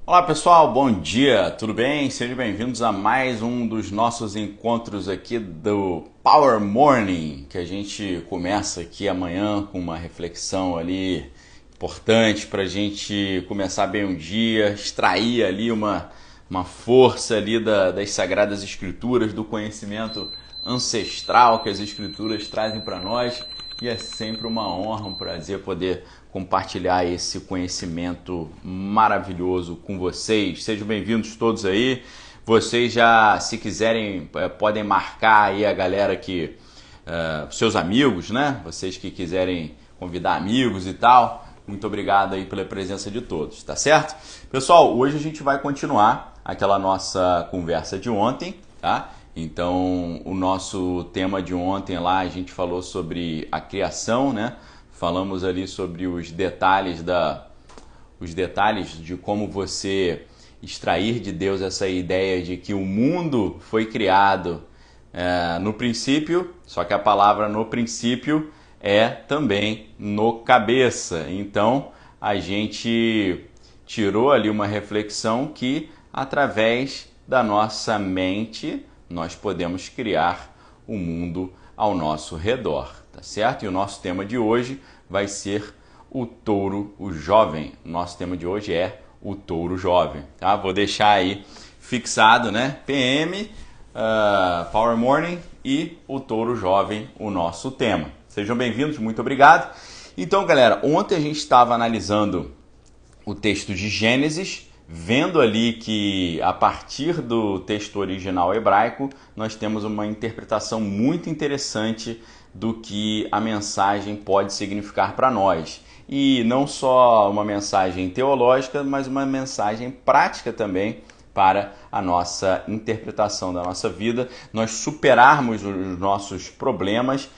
Olá pessoal, bom dia, tudo bem? Sejam bem-vindos a mais um dos nossos encontros aqui do Power Morning, que a gente começa aqui amanhã com uma reflexão ali importante para a gente começar bem o dia, extrair ali uma força ali das Sagradas Escrituras, do conhecimento ancestral que as Escrituras trazem para nós. E é sempre uma honra, um prazer poder compartilhar esse conhecimento maravilhoso com vocês. Sejam bem-vindos todos aí. Vocês já, se quiserem, podem marcar aí a galera que, seus amigos, né? Vocês que quiserem convidar amigos e tal. Muito obrigado aí pela presença de todos, tá certo? Pessoal, hoje a gente vai continuar aquela nossa conversa de ontem, tá? Então, o nosso tema de ontem lá, a gente falou sobre a criação, né? Falamos ali sobre os detalhes de como você extrair de Deus essa ideia de que o mundo foi criado no princípio, só que a palavra no princípio é também no cabeça. Então, a gente tirou ali uma reflexão que através da nossa mente nós podemos criar o mundo ao nosso redor, tá certo? E o nosso tema de hoje vai ser o touro, o jovem. Nosso tema de hoje é o touro jovem, tá? Vou deixar aí fixado, né? PM, Power Morning e o touro jovem, o nosso tema. Sejam bem-vindos, muito obrigado. Então, galera, ontem a gente estava analisando o texto de Gênesis, vendo ali que a partir do texto original hebraico nós temos uma interpretação muito interessante do que a mensagem pode significar para nós. E não só uma mensagem teológica, mas uma mensagem prática também para a nossa interpretação da nossa vida, nós superarmos os nossos problemas,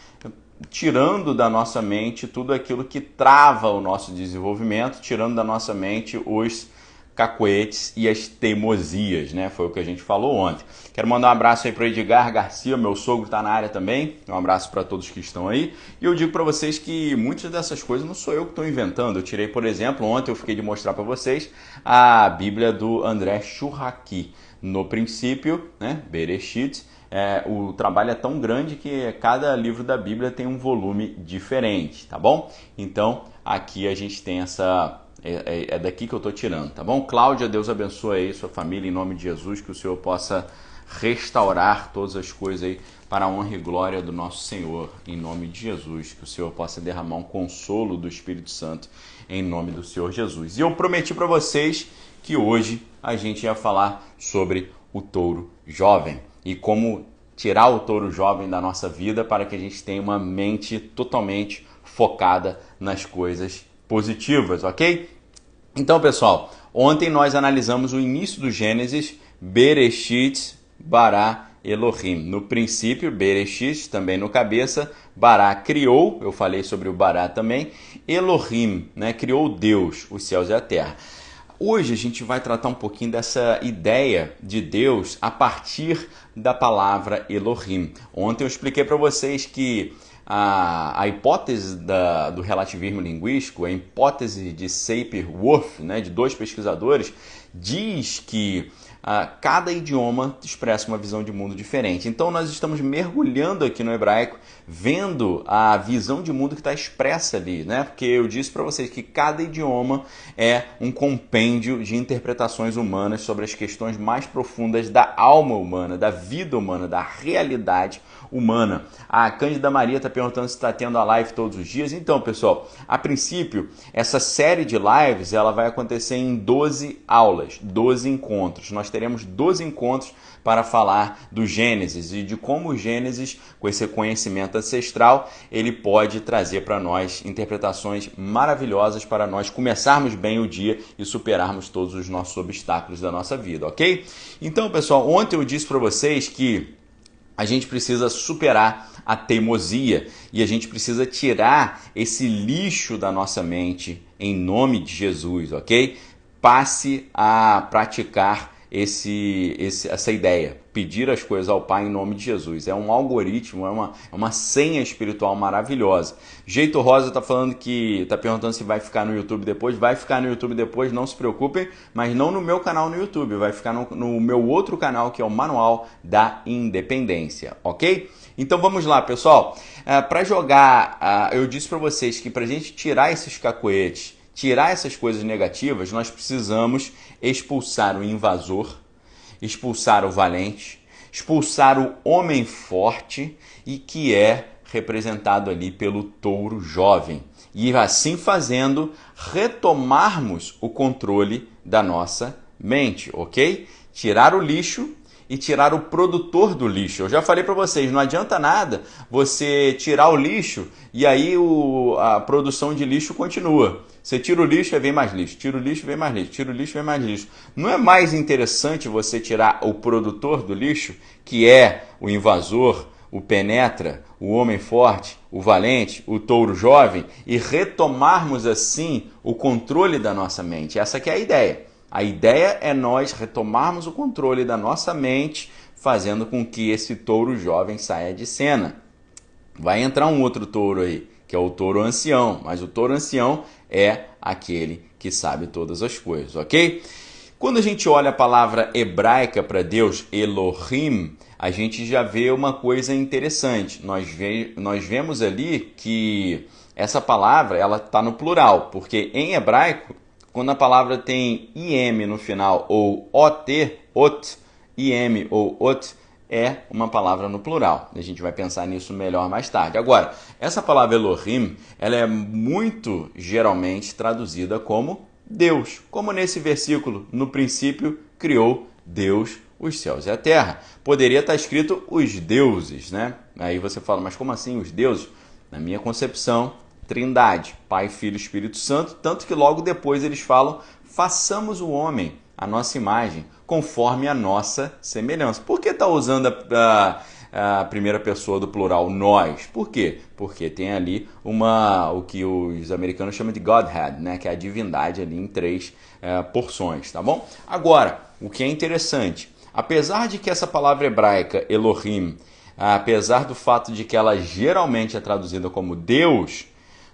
tirando da nossa mente tudo aquilo que trava o nosso desenvolvimento, tirando da nossa mente os cacoetes e as teimosias, né? Foi o que a gente falou ontem. Quero mandar um abraço aí para o Edgar Garcia, meu sogro está na área também. Um abraço para todos que estão aí. E eu digo para vocês que muitas dessas coisas não sou eu que estou inventando. Eu tirei, por exemplo, ontem eu fiquei de mostrar para vocês a Bíblia do André Churraqui. No princípio, né? Bereshit. O trabalho é tão grande que cada livro da Bíblia tem um volume diferente, tá bom? Então, aqui a gente tem essa... É daqui que eu estou tirando, tá bom? Cláudia, Deus abençoe aí sua família, em nome de Jesus, que o Senhor possa restaurar todas as coisas aí para a honra e glória do nosso Senhor, em nome de Jesus, que o Senhor possa derramar um consolo do Espírito Santo, em nome do Senhor Jesus. E eu prometi para vocês que hoje a gente ia falar sobre o touro jovem e como tirar o touro jovem da nossa vida para que a gente tenha uma mente totalmente focada nas coisas positivas, ok? Então, pessoal, ontem nós analisamos o início do Gênesis, Bereshit, Bará, Elohim. No princípio, Bereshit, também no cabeça, Bará criou, eu falei sobre o Bará também, Elohim, né, criou Deus, os céus e a terra. Hoje a gente vai tratar um pouquinho dessa ideia de Deus a partir da palavra Elohim. Ontem eu expliquei para vocês que a hipótese do relativismo linguístico, a hipótese de Sapir-Whorf, né, de dois pesquisadores, diz que cada idioma expressa uma visão de mundo diferente. Então nós estamos mergulhando aqui no hebraico, vendo a visão de mundo que está expressa ali, né? Porque eu disse para vocês que cada idioma é um compêndio de interpretações humanas sobre as questões mais profundas da alma humana, da vida humana, da realidade humana. A Cândida Maria está perguntando se está tendo a live todos os dias. Então, pessoal, a princípio, essa série de lives ela vai acontecer em 12 aulas, 12 encontros. Nós teremos 12 encontros para falar do Gênesis e de como o Gênesis, com esse conhecimento ancestral, ele pode trazer para nós interpretações maravilhosas para nós começarmos bem o dia e superarmos todos os nossos obstáculos da nossa vida, ok? Então, pessoal, ontem eu disse para vocês que a gente precisa superar a teimosia e a gente precisa tirar esse lixo da nossa mente em nome de Jesus, ok? Passe a praticar essa ideia, pedir as coisas ao Pai em nome de Jesus. É um algoritmo, é uma senha espiritual maravilhosa. Jeito Rosa está falando que, está perguntando se vai ficar no YouTube depois. Vai ficar no YouTube depois, não se preocupem, mas não no meu canal no YouTube, vai ficar no meu outro canal, que é o Manual da Independência, ok? Então vamos lá, pessoal. Para jogar, eu disse para vocês que para a gente tirar esses cacoetes, tirar essas coisas negativas, nós precisamos expulsar o invasor, expulsar o valente, expulsar o homem forte e que é representado ali pelo touro jovem. E assim fazendo, retomarmos o controle da nossa mente, ok? Tirar o lixo e tirar o produtor do lixo. Eu já falei para vocês, não adianta nada você tirar o lixo e aí a produção de lixo continua. Você tira o lixo e vem mais lixo, tira o lixo e vem mais lixo, tira o lixo e vem mais lixo. Não é mais interessante você tirar o produtor do lixo, que é o invasor, o penetra, o homem forte, o valente, o touro jovem, e retomarmos assim o controle da nossa mente? Essa que é a ideia. A ideia é nós retomarmos o controle da nossa mente, fazendo com que esse touro jovem saia de cena. Vai entrar um outro touro aí, que é o touro ancião, mas o touro ancião é aquele que sabe todas as coisas, ok? Quando a gente olha a palavra hebraica para Deus, Elohim, a gente já vê uma coisa interessante. Nós vemos ali que essa palavra ela está no plural, porque em hebraico, quando a palavra tem im no final ou ot, im ou ot, é uma palavra no plural. A gente vai pensar nisso melhor mais tarde. Agora, essa palavra Elohim, ela é muito geralmente traduzida como Deus. Como nesse versículo, no princípio criou Deus os céus e a terra. Poderia estar escrito os deuses, né? Aí você fala, mas como assim os deuses? Na minha concepção, Trindade, Pai, Filho e Espírito Santo, tanto que logo depois eles falam, façamos o homem a nossa imagem, conforme a nossa semelhança. Por que está usando a primeira pessoa do plural, nós? Por quê? Porque tem ali o que os americanos chamam de Godhead, né? Que é a divindade ali em três porções, tá bom? Agora, o que é interessante, apesar de que essa palavra hebraica, Elohim, apesar do fato de que ela geralmente é traduzida como Deus,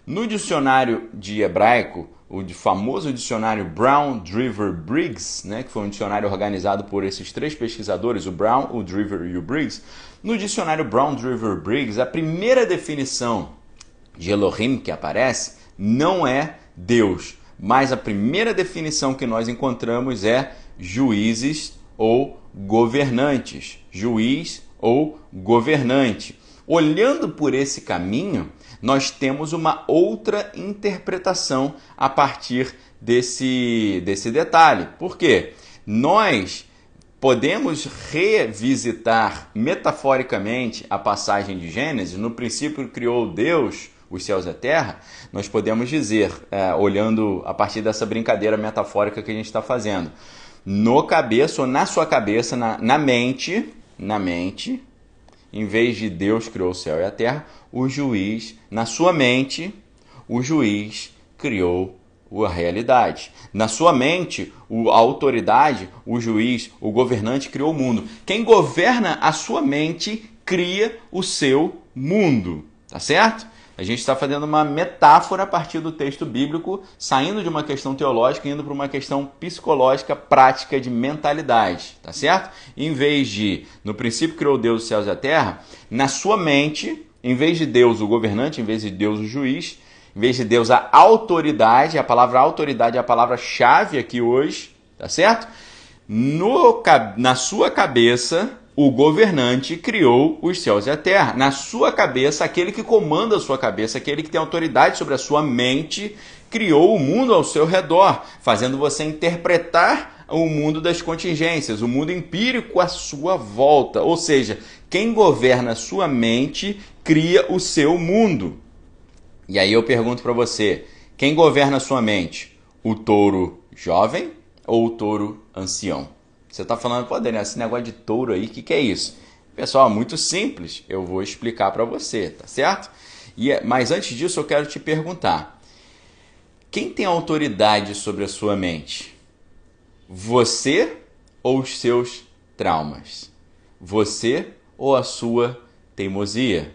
no dicionário de hebraico, o famoso dicionário Brown, Driver, Briggs, né, que foi um dicionário organizado por esses três pesquisadores, o Brown, o Driver e o Briggs. No dicionário Brown, Driver, Briggs, a primeira definição de Elohim que aparece não é Deus, mas a primeira definição que nós encontramos é juízes ou governantes. Juiz ou governante. Olhando por esse caminho, nós temos uma outra interpretação a partir desse detalhe. Por quê? Nós podemos revisitar metaforicamente a passagem de Gênesis. No princípio criou Deus os céus e a terra. Nós podemos dizer, olhando a partir dessa brincadeira metafórica que a gente está fazendo, no cabeça ou na sua cabeça, na mente, em vez de Deus criou o céu e a terra, o juiz, na sua mente, o juiz criou a realidade. Na sua mente, a autoridade, o juiz, o governante criou o mundo. Quem governa a sua mente cria o seu mundo, tá certo? A gente está fazendo uma metáfora a partir do texto bíblico, saindo de uma questão teológica e indo para uma questão psicológica, prática de mentalidade, tá certo? Em vez de, no princípio criou Deus os céus e a terra, na sua mente, em vez de Deus o governante, em vez de Deus o juiz, em vez de Deus a autoridade, a palavra autoridade é a palavra-chave aqui hoje, tá certo? Na sua cabeça, o governante criou os céus e a terra. Na sua cabeça, aquele que comanda a sua cabeça, aquele que tem autoridade sobre a sua mente, criou o mundo ao seu redor, fazendo você interpretar o mundo das contingências, o mundo empírico à sua volta. Ou seja, quem governa a sua mente cria o seu mundo. E aí eu pergunto para você, quem governa a sua mente? O touro jovem ou o touro ancião? Você está falando, pô, Daniel, esse negócio de touro aí, o que é isso? Pessoal, muito simples, eu vou explicar para você, tá certo? Mas antes disso eu quero te perguntar, quem tem autoridade sobre a sua mente? Você ou os seus traumas? Você ou a sua teimosia?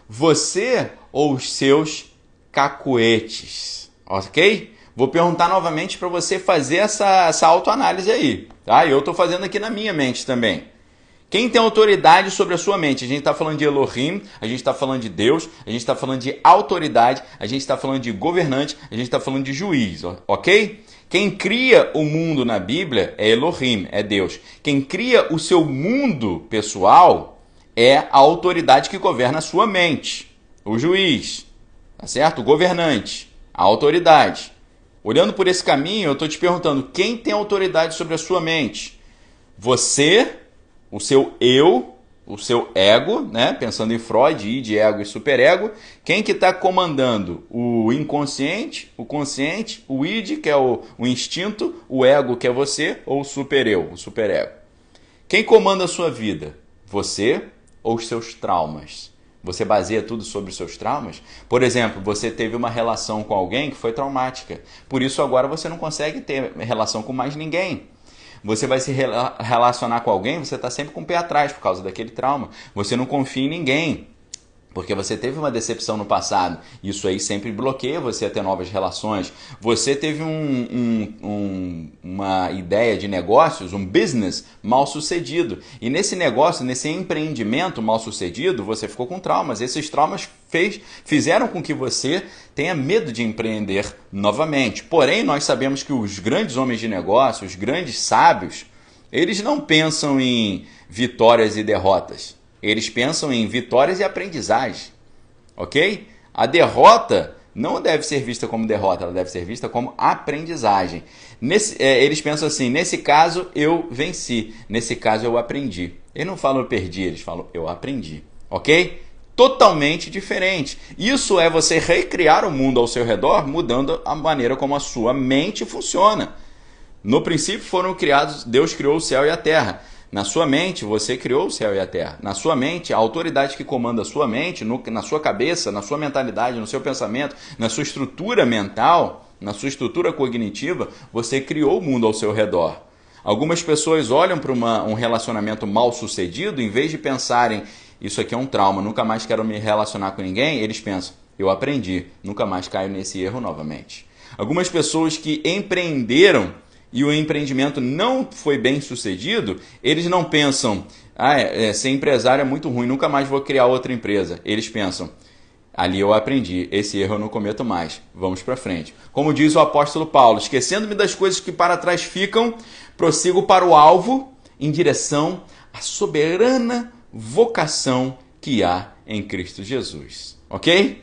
Você ou os seus cacuetes? Ok? Vou perguntar novamente para você fazer essa autoanálise aí, tá? Eu estou fazendo aqui na minha mente também. Quem tem autoridade sobre a sua mente? A gente está falando de Elohim, a gente está falando de Deus, a gente está falando de autoridade, a gente está falando de governante, a gente está falando de juiz, ok? Quem cria o mundo na Bíblia é Elohim, é Deus. Quem cria o seu mundo pessoal é a autoridade que governa a sua mente, o juiz, tá certo? O governante, a autoridade. Olhando por esse caminho, eu estou te perguntando, quem tem autoridade sobre a sua mente? Você, o seu eu, o seu ego, né? Pensando em Freud, id, ego e superego. Quem que está comandando? O inconsciente, o consciente, o id, que é o instinto, o ego, que é você, ou o supereu, o superego? Quem comanda a sua vida? Você ou os seus traumas? Você baseia tudo sobre os seus traumas? Por exemplo, você teve uma relação com alguém que foi traumática. Por isso agora você não consegue ter relação com mais ninguém. Você vai se relacionar com alguém, você está sempre com o pé atrás por causa daquele trauma. Você não confia em ninguém, porque você teve uma decepção no passado. Isso aí sempre bloqueia você a ter novas relações. Você teve uma ideia de negócios, um business mal sucedido. E nesse negócio, nesse empreendimento mal sucedido, você ficou com traumas. Esses traumas fizeram com que você tenha medo de empreender novamente. Porém, nós sabemos que os grandes homens de negócio, os grandes sábios, eles não pensam em vitórias e derrotas. Eles pensam em vitórias e aprendizagem, ok? A derrota não deve ser vista como derrota, ela deve ser vista como aprendizagem. Eles pensam assim, nesse caso eu venci, nesse caso eu aprendi. Eles não falam eu perdi, eles falam eu aprendi, ok? Totalmente diferente. Isso é você recriar o mundo ao seu redor, mudando a maneira como a sua mente funciona. No princípio foram criados, Deus criou o céu e a terra. Na sua mente, você criou o céu e a terra. Na sua mente, a autoridade que comanda a sua mente, na sua cabeça, na sua mentalidade, no seu pensamento, na sua estrutura mental, na sua estrutura cognitiva, você criou o mundo ao seu redor. Algumas pessoas olham para um relacionamento mal sucedido, em vez de pensarem, isso aqui é um trauma, nunca mais quero me relacionar com ninguém, eles pensam, eu aprendi, nunca mais caio nesse erro novamente. Algumas pessoas que empreenderam e o empreendimento não foi bem sucedido, eles não pensam, ser empresário é muito ruim, nunca mais vou criar outra empresa. Eles pensam, ali eu aprendi, esse erro eu não cometo mais, vamos para frente. Como diz o apóstolo Paulo, esquecendo-me das coisas que para trás ficam, prossigo para o alvo em direção à soberana vocação que há em Cristo Jesus. Ok?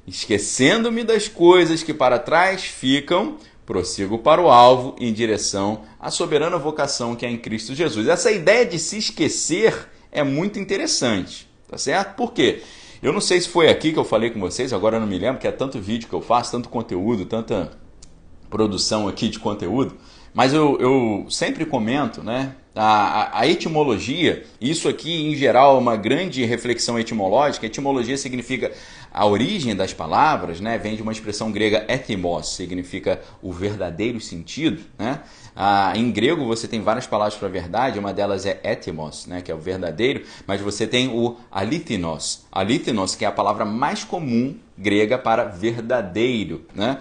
Esquecendo-me das coisas que para trás ficam, prossigo para o alvo em direção à soberana vocação que é em Cristo Jesus. Essa ideia de se esquecer é muito interessante, tá certo? Por quê? Eu não sei se foi aqui que eu falei com vocês, agora eu não me lembro, que é tanto vídeo que eu faço, tanto conteúdo, tanta produção aqui de conteúdo, mas eu sempre comento, né? A etimologia, isso aqui em geral é uma grande reflexão etimológica. Etimologia significa a origem das palavras, né? Vem de uma expressão grega etimos, significa o verdadeiro sentido, né? Em grego você tem várias palavras para verdade, uma delas é etimos, né? Que é o verdadeiro, mas você tem o alithnos, que é a palavra mais comum grega para verdadeiro, né?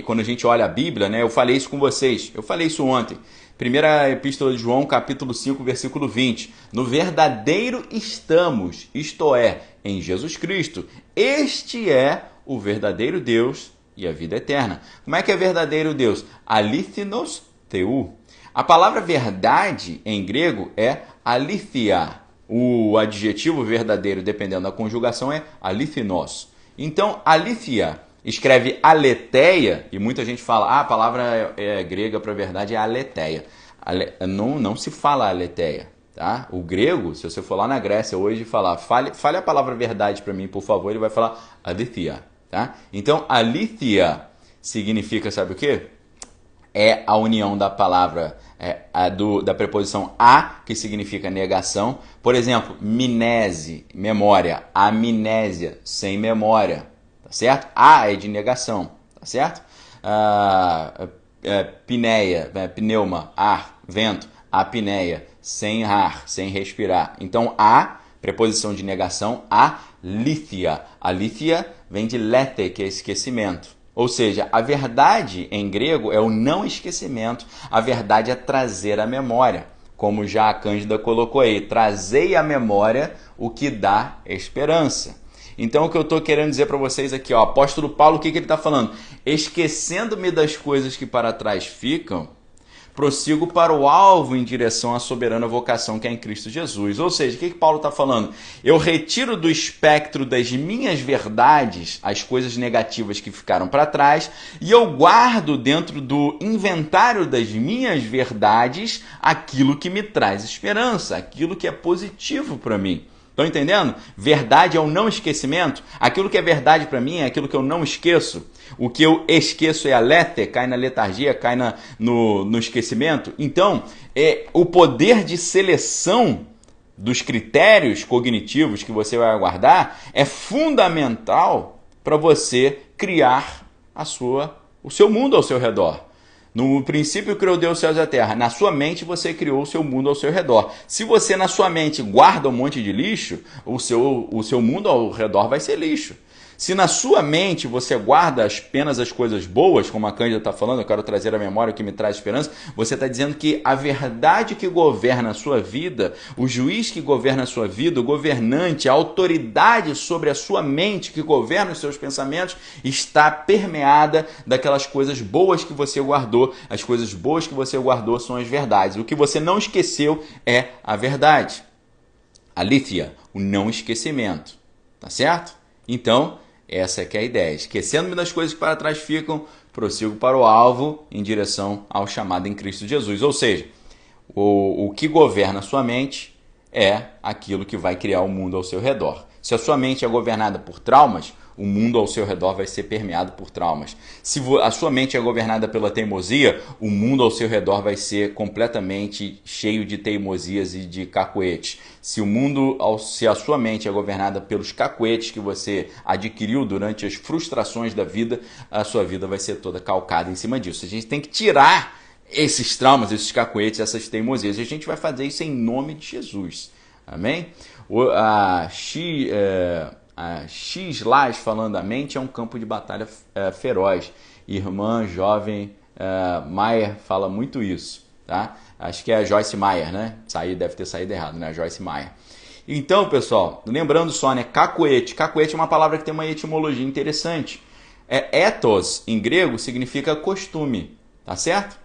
Quando a gente olha a Bíblia, né? Eu falei isso com vocês, eu falei isso ontem. Primeira Epístola de João, capítulo 5, versículo 20. No verdadeiro estamos, isto é, em Jesus Cristo. Este é o verdadeiro Deus e a vida eterna. Como é que é verdadeiro Deus? Alithnos theou. A palavra verdade em grego é alithia. O adjetivo verdadeiro, dependendo da conjugação, é alithnos. Então, alithia escreve aletheia, e muita gente fala, a palavra grega para verdade é aletheia. Não se fala aletheia, tá? O grego, se você for lá na Grécia hoje e falar, fale a palavra verdade para mim, por favor, ele vai falar aletheia, tá? Então, aletheia significa, sabe o quê? É a união da palavra, da preposição a, que significa negação. Por exemplo, mnese, memória, amnésia, sem memória. Certo? A é de negação, tá certo? Pneia, pneuma, ar, vento. apneia, sem ar, sem respirar. Então, a, preposição de negação, alíthia. Alíthia vem de lete, que é esquecimento. Ou seja, a verdade em grego é o não esquecimento, a verdade é trazer à memória. Como já a Cândida colocou aí, trazei à memória o que dá esperança. Então, o que eu estou querendo dizer para vocês aqui, ó, o apóstolo Paulo, o que ele está falando? Esquecendo-me das coisas que para trás ficam, prossigo para o alvo em direção à soberana vocação que é em Cristo Jesus. Ou seja, o que Paulo está falando? Eu retiro do espectro das minhas verdades as coisas negativas que ficaram para trás e eu guardo dentro do inventário das minhas verdades aquilo que me traz esperança, aquilo que é positivo para mim. Estão entendendo? Verdade é o não esquecimento. Aquilo que é verdade para mim é aquilo que eu não esqueço. O que eu esqueço é a lete, cai na letargia, cai no esquecimento. Então, o poder de seleção dos critérios cognitivos que você vai guardar é fundamental para você criar o seu mundo ao seu redor. No princípio criou Deus os céus e a terra. Na sua mente você criou o seu mundo ao seu redor. Se você na sua mente guarda um monte de lixo, o seu mundo ao redor vai ser lixo. Se na sua mente você guarda apenas as coisas boas, como a Cândida está falando, eu quero trazer à memória o que me traz esperança, você está dizendo que a verdade que governa a sua vida, o juiz que governa a sua vida, o governante, a autoridade sobre a sua mente que governa os seus pensamentos, está permeada daquelas coisas boas que você guardou. As coisas boas que você guardou são as verdades. O que você não esqueceu é a verdade. Alíthia, o não esquecimento. Tá certo? Então, essa é que é a ideia. Esquecendo-me das coisas que para trás ficam, prossigo para o alvo em direção ao chamado em Cristo Jesus. Ou seja, o que governa a sua mente é aquilo que vai criar o mundo ao seu redor. Se a sua mente é governada por traumas, o mundo ao seu redor vai ser permeado por traumas. Se a sua mente é governada pela teimosia, o mundo ao seu redor vai ser completamente cheio de teimosias e de cacuetes. Se a sua mente é governada pelos cacuetes que você adquiriu durante as frustrações da vida, a sua vida vai ser toda calcada em cima disso. A gente tem que tirar esses traumas, esses cacuetes, essas teimosias. E a gente vai fazer isso em nome de Jesus. Amém? A X-Lás falando a mente é um campo de batalha feroz. Irmã jovem Maier fala muito isso, tá? Acho que é a Joyce Meyer, né? Deve ter saído errado, né? A Joyce Meyer. Então, pessoal, lembrando só, né? Cacuete. Cacuete é uma palavra que tem uma etimologia interessante. Ethos, em grego, significa costume, tá certo?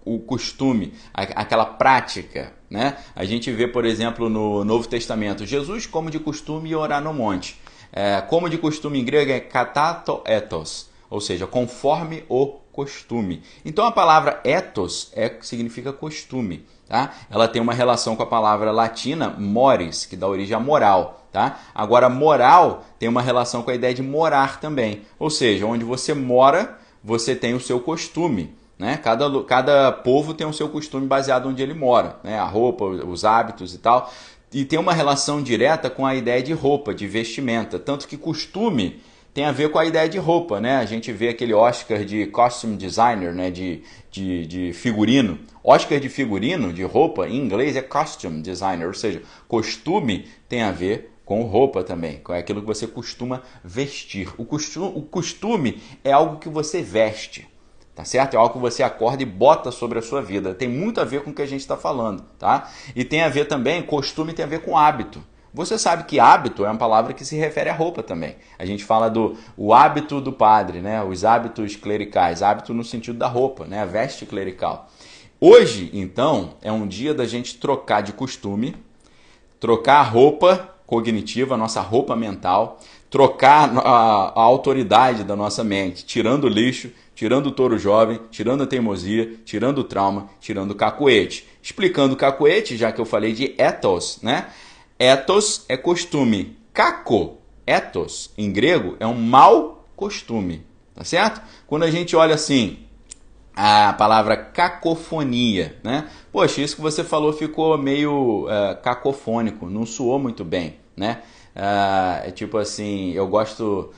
O costume, aquela prática, né? A gente vê, por exemplo, no Novo Testamento, Jesus, como de costume, ia orar no monte. Como de costume em grego é katato ethos, ou seja, conforme o costume. Então a palavra ethos significa costume, tá? Ela tem uma relação com a palavra latina mores, que dá origem a moral, tá? Agora moral tem uma relação com a ideia de morar também, ou seja, onde você mora, você tem o seu costume, né? Cada povo tem o seu costume baseado onde ele mora, né? A roupa, os hábitos e tal. E tem uma relação direta com a ideia de roupa, de vestimenta. Tanto que costume tem a ver com a ideia de roupa, né? A gente vê aquele Oscar de costume designer, né? de figurino. Oscar de figurino, de roupa, em inglês é costume designer, ou seja, costume tem a ver com roupa também, com aquilo que você costuma vestir. O costume é algo que você veste, tá certo? É algo que você acorda e bota sobre a sua vida. Tem muito a ver com o que a gente está falando, tá? E tem a ver também, costume tem a ver com hábito. Você sabe que hábito é uma palavra que se refere à roupa também. A gente fala o hábito do padre, né? Os hábitos clericais, hábito no sentido da roupa, né? A veste clerical. Hoje, então, é um dia da gente trocar de costume, trocar a roupa cognitiva, a nossa roupa mental, trocar a autoridade da nossa mente, tirando o lixo, tirando o touro jovem, tirando a teimosia, tirando o trauma, tirando o cacuete. Explicando o cacuete, já que eu falei de ethos, né? Ethos é costume. Kako, ethos, em grego, é um mau costume, tá certo? Quando a gente olha assim, a palavra cacofonia, né? Poxa, isso que você falou ficou meio cacofônico, não soou muito bem, né? É tipo assim, eu gosto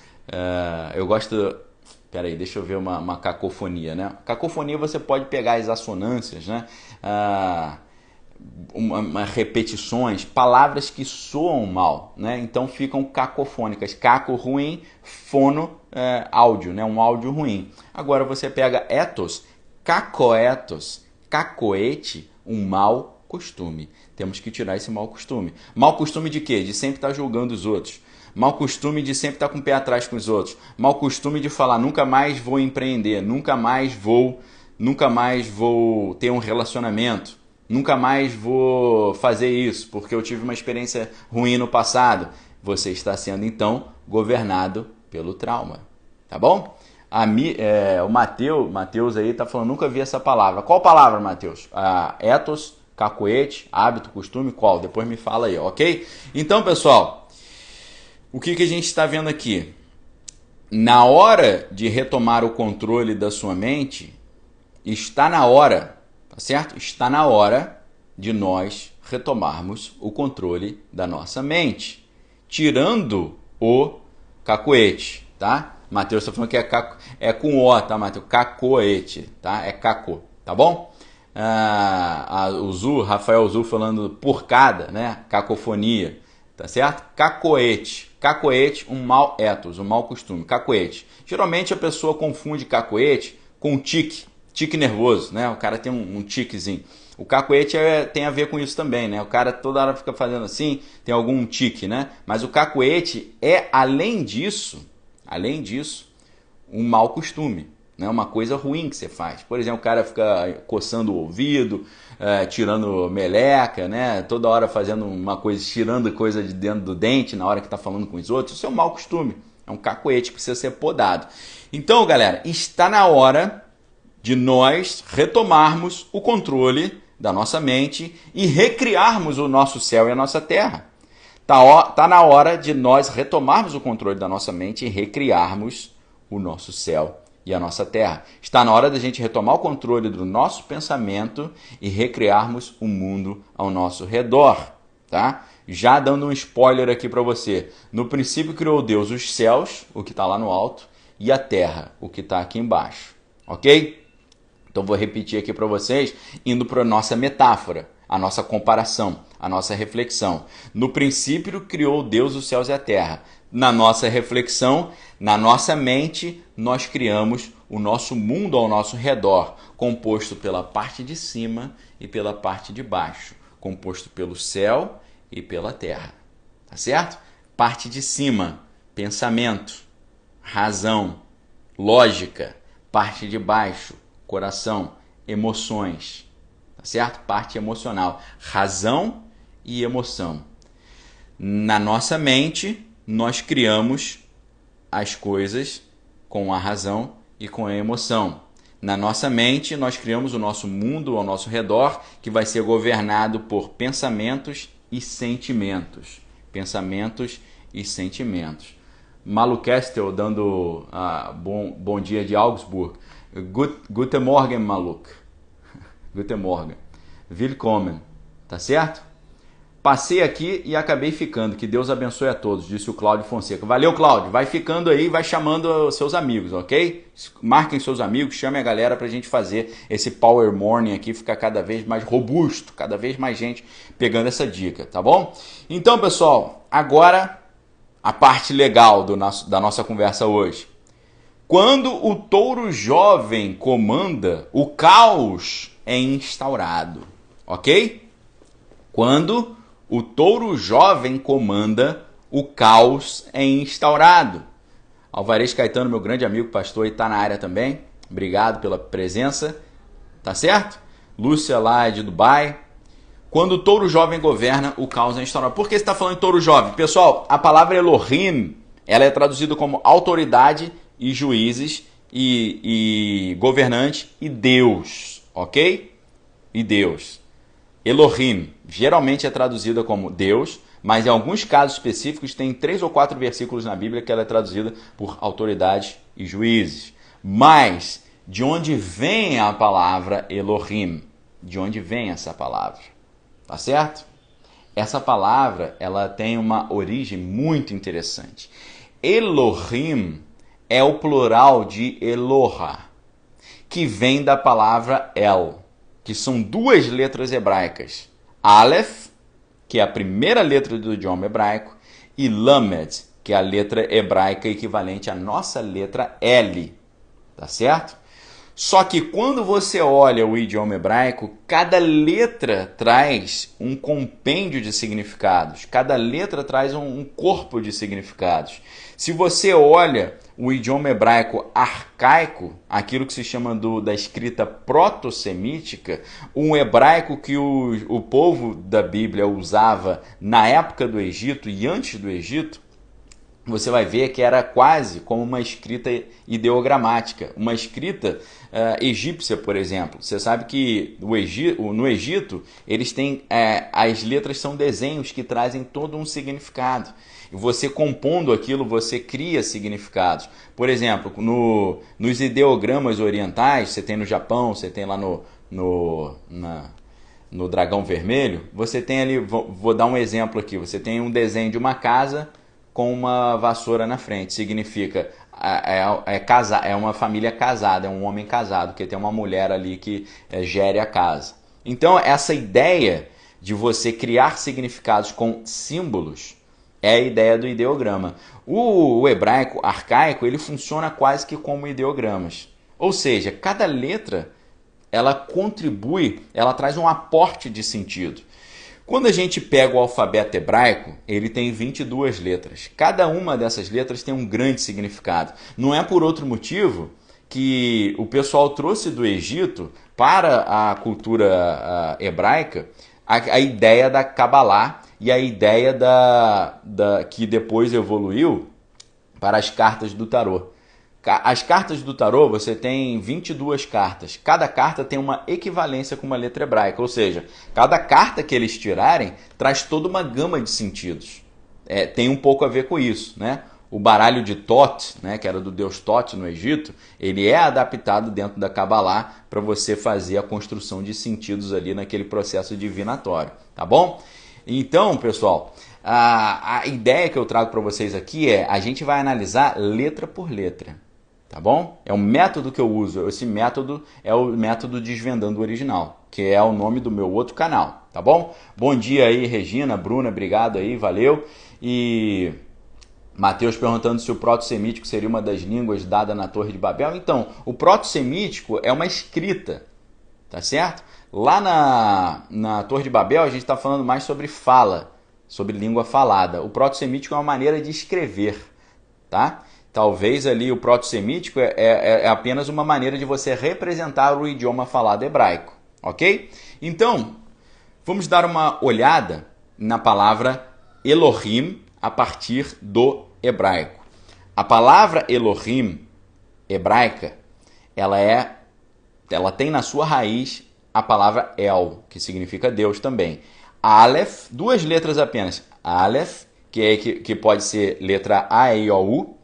Peraí, deixa eu ver uma cacofonia, né? Cacofonia você pode pegar as assonâncias, né? Repetições, palavras que soam mal, né? Então ficam cacofônicas. Caco ruim, fono áudio, né? Um áudio ruim. Agora você pega ethos, cacoetos, cacoete, um mau costume. Temos que tirar esse mau costume. Mau costume de quê? De sempre estar julgando os outros. Mau costume de sempre estar com o pé atrás com os outros. Mau costume de falar, nunca mais vou empreender, nunca mais vou ter um relacionamento, nunca mais vou fazer isso, porque eu tive uma experiência ruim no passado. Você está sendo, então, governado pelo trauma. Tá bom? O Mateus aí está falando, nunca vi essa palavra. Qual palavra, Mateus? Ethos, cacoete, hábito, costume, qual? Depois me fala aí, ok? Então, pessoal, o que a gente está vendo aqui? Na hora de retomar o controle da sua mente, está na hora, tá certo? Está na hora de nós retomarmos o controle da nossa mente, tirando o cacoete, tá? Mateus está falando que é com O, tá, Mateus? Cacoete, tá? É caco, tá bom? O Rafael Zu falando porcada, né? Cacofonia, tá certo? Cacoete. Cacoete, um mau ethos, um mau costume. Cacoete. Geralmente a pessoa confunde cacoete com tique nervoso, né? O cara tem um tiquezinho. O cacoete tem a ver com isso também, né? O cara toda hora fica fazendo assim, tem algum tique, né? Mas o cacoete é, além disso, um mau costume, né? Uma coisa ruim que você faz. Por exemplo, o cara fica coçando o ouvido, tirando meleca, né? Toda hora fazendo uma coisa, tirando coisa de dentro do dente na hora que está falando com os outros. Isso é um mau costume. É um cacoete que precisa ser podado. Então, galera, está na hora de nós retomarmos o controle da nossa mente e recriarmos o nosso céu e a nossa terra. Tá na hora de nós retomarmos o controle da nossa mente e recriarmos o nosso céu e a nossa terra. Está na hora da gente retomar o controle do nosso pensamento e recriarmos o mundo ao nosso redor, tá? Já dando um spoiler aqui para você. No princípio criou Deus os céus, o que está lá no alto, e a terra, o que está aqui embaixo. Ok? Então vou repetir aqui para vocês, indo para a nossa metáfora, a nossa comparação, a nossa reflexão. No princípio criou Deus os céus e a terra. Na nossa reflexão, na nossa mente, nós criamos o nosso mundo ao nosso redor, composto pela parte de cima e pela parte de baixo, composto pelo céu e pela terra. Tá certo? Parte de cima, pensamento, razão, lógica. Parte de baixo, coração, emoções. Tá certo? Parte emocional, razão e emoção. Na nossa mente, nós criamos as coisas com a razão e com a emoção. Na nossa mente, nós criamos o nosso mundo ao nosso redor, que vai ser governado por pensamentos e sentimentos. Pensamentos e sentimentos. Malu Kestel dando bom dia de Augsburg. Guten Morgen, Maluk. Guten Morgen. Willkommen. Tá certo? Passei aqui e acabei ficando. Que Deus abençoe a todos, disse o Cláudio Fonseca. Valeu, Cláudio. Vai ficando aí, vai chamando os seus amigos, ok? Marquem seus amigos, chame a galera pra gente fazer esse Power Morning aqui, ficar cada vez mais robusto, cada vez mais gente pegando essa dica, tá bom? Então, pessoal, agora a parte legal da nossa conversa hoje. Quando o touro jovem comanda, o caos é instaurado, ok? Quando o touro jovem comanda, o caos é instaurado. Alvarez Caetano, meu grande amigo pastor, está na área também. Obrigado pela presença. Tá certo? Lúcia lá é de Dubai. Quando o touro jovem governa, o caos é instaurado. Por que você está falando de touro jovem? Pessoal, a palavra Elohim, ela é traduzida como autoridade e juízes e governante e Deus, ok? E Deus. Elohim geralmente é traduzida como Deus, mas em alguns casos específicos tem 3 ou 4 versículos na Bíblia que ela é traduzida por autoridade e juízes. Mas de onde vem a palavra Elohim? De onde vem essa palavra? Tá certo? Essa palavra ela tem uma origem muito interessante. Elohim é o plural de Eloha, que vem da palavra El, que são duas letras hebraicas. Aleph, que é a primeira letra do idioma hebraico, e Lamed, que é a letra hebraica equivalente à nossa letra L. Tá certo? Só que quando você olha o idioma hebraico, cada letra traz um compêndio de significados. Cada letra traz um corpo de significados. Se você olha o idioma hebraico arcaico, aquilo que se chama da escrita proto-semítica, um hebraico que o povo da Bíblia usava na época do Egito e antes do Egito, você vai ver que era quase como uma escrita ideogramática, uma escrita egípcia, por exemplo. Você sabe que no Egito eles têm as letras são desenhos que trazem todo um significado. E você compondo aquilo, você cria significados. Por exemplo, nos ideogramas orientais, você tem no Japão, você tem lá no Dragão Vermelho, você tem ali, vou dar um exemplo aqui, você tem um desenho de uma casa com uma vassoura na frente. Significa é uma família casada, é um homem casado, que tem uma mulher ali que gere a casa. Então, essa ideia de você criar significados com símbolos é a ideia do ideograma. O hebraico arcaico, ele funciona quase que como ideogramas. Ou seja, cada letra, ela contribui, ela traz um aporte de sentido. Quando a gente pega o alfabeto hebraico, ele tem 22 letras. Cada uma dessas letras tem um grande significado. Não é por outro motivo que o pessoal trouxe do Egito para a cultura hebraica a ideia da Kabbalah e a ideia que depois evoluiu para as cartas do tarô. As cartas do tarô, você tem 22 cartas. Cada carta tem uma equivalência com uma letra hebraica. Ou seja, cada carta que eles tirarem traz toda uma gama de sentidos. Tem um pouco a ver com isso, né? O baralho de Thoth, né, que era do deus Thoth no Egito, ele é adaptado dentro da Kabbalah para você fazer a construção de sentidos ali naquele processo divinatório. Tá bom? Então, pessoal, a ideia que eu trago para vocês aqui a gente vai analisar letra por letra. Tá bom? É um método que eu uso. Esse método é o método Desvendando o Original, que é o nome do meu outro canal. Tá bom? Bom dia aí, Regina, Bruna, obrigado aí, valeu. E Mateus perguntando se o proto-semítico seria uma das línguas dada na Torre de Babel. Então, o proto-semítico é uma escrita, tá certo? Lá na Torre de Babel a gente está falando mais sobre fala, sobre língua falada. O proto-semítico é uma maneira de escrever, tá? Talvez ali o proto-semítico é apenas uma maneira de você representar o idioma falado hebraico, ok? Então, vamos dar uma olhada na palavra Elohim a partir do hebraico. A palavra Elohim hebraica, ela tem na sua raiz a palavra El, que significa Deus também. Aleph, duas letras apenas. Aleph, que pode ser letra A, E, I, O, U.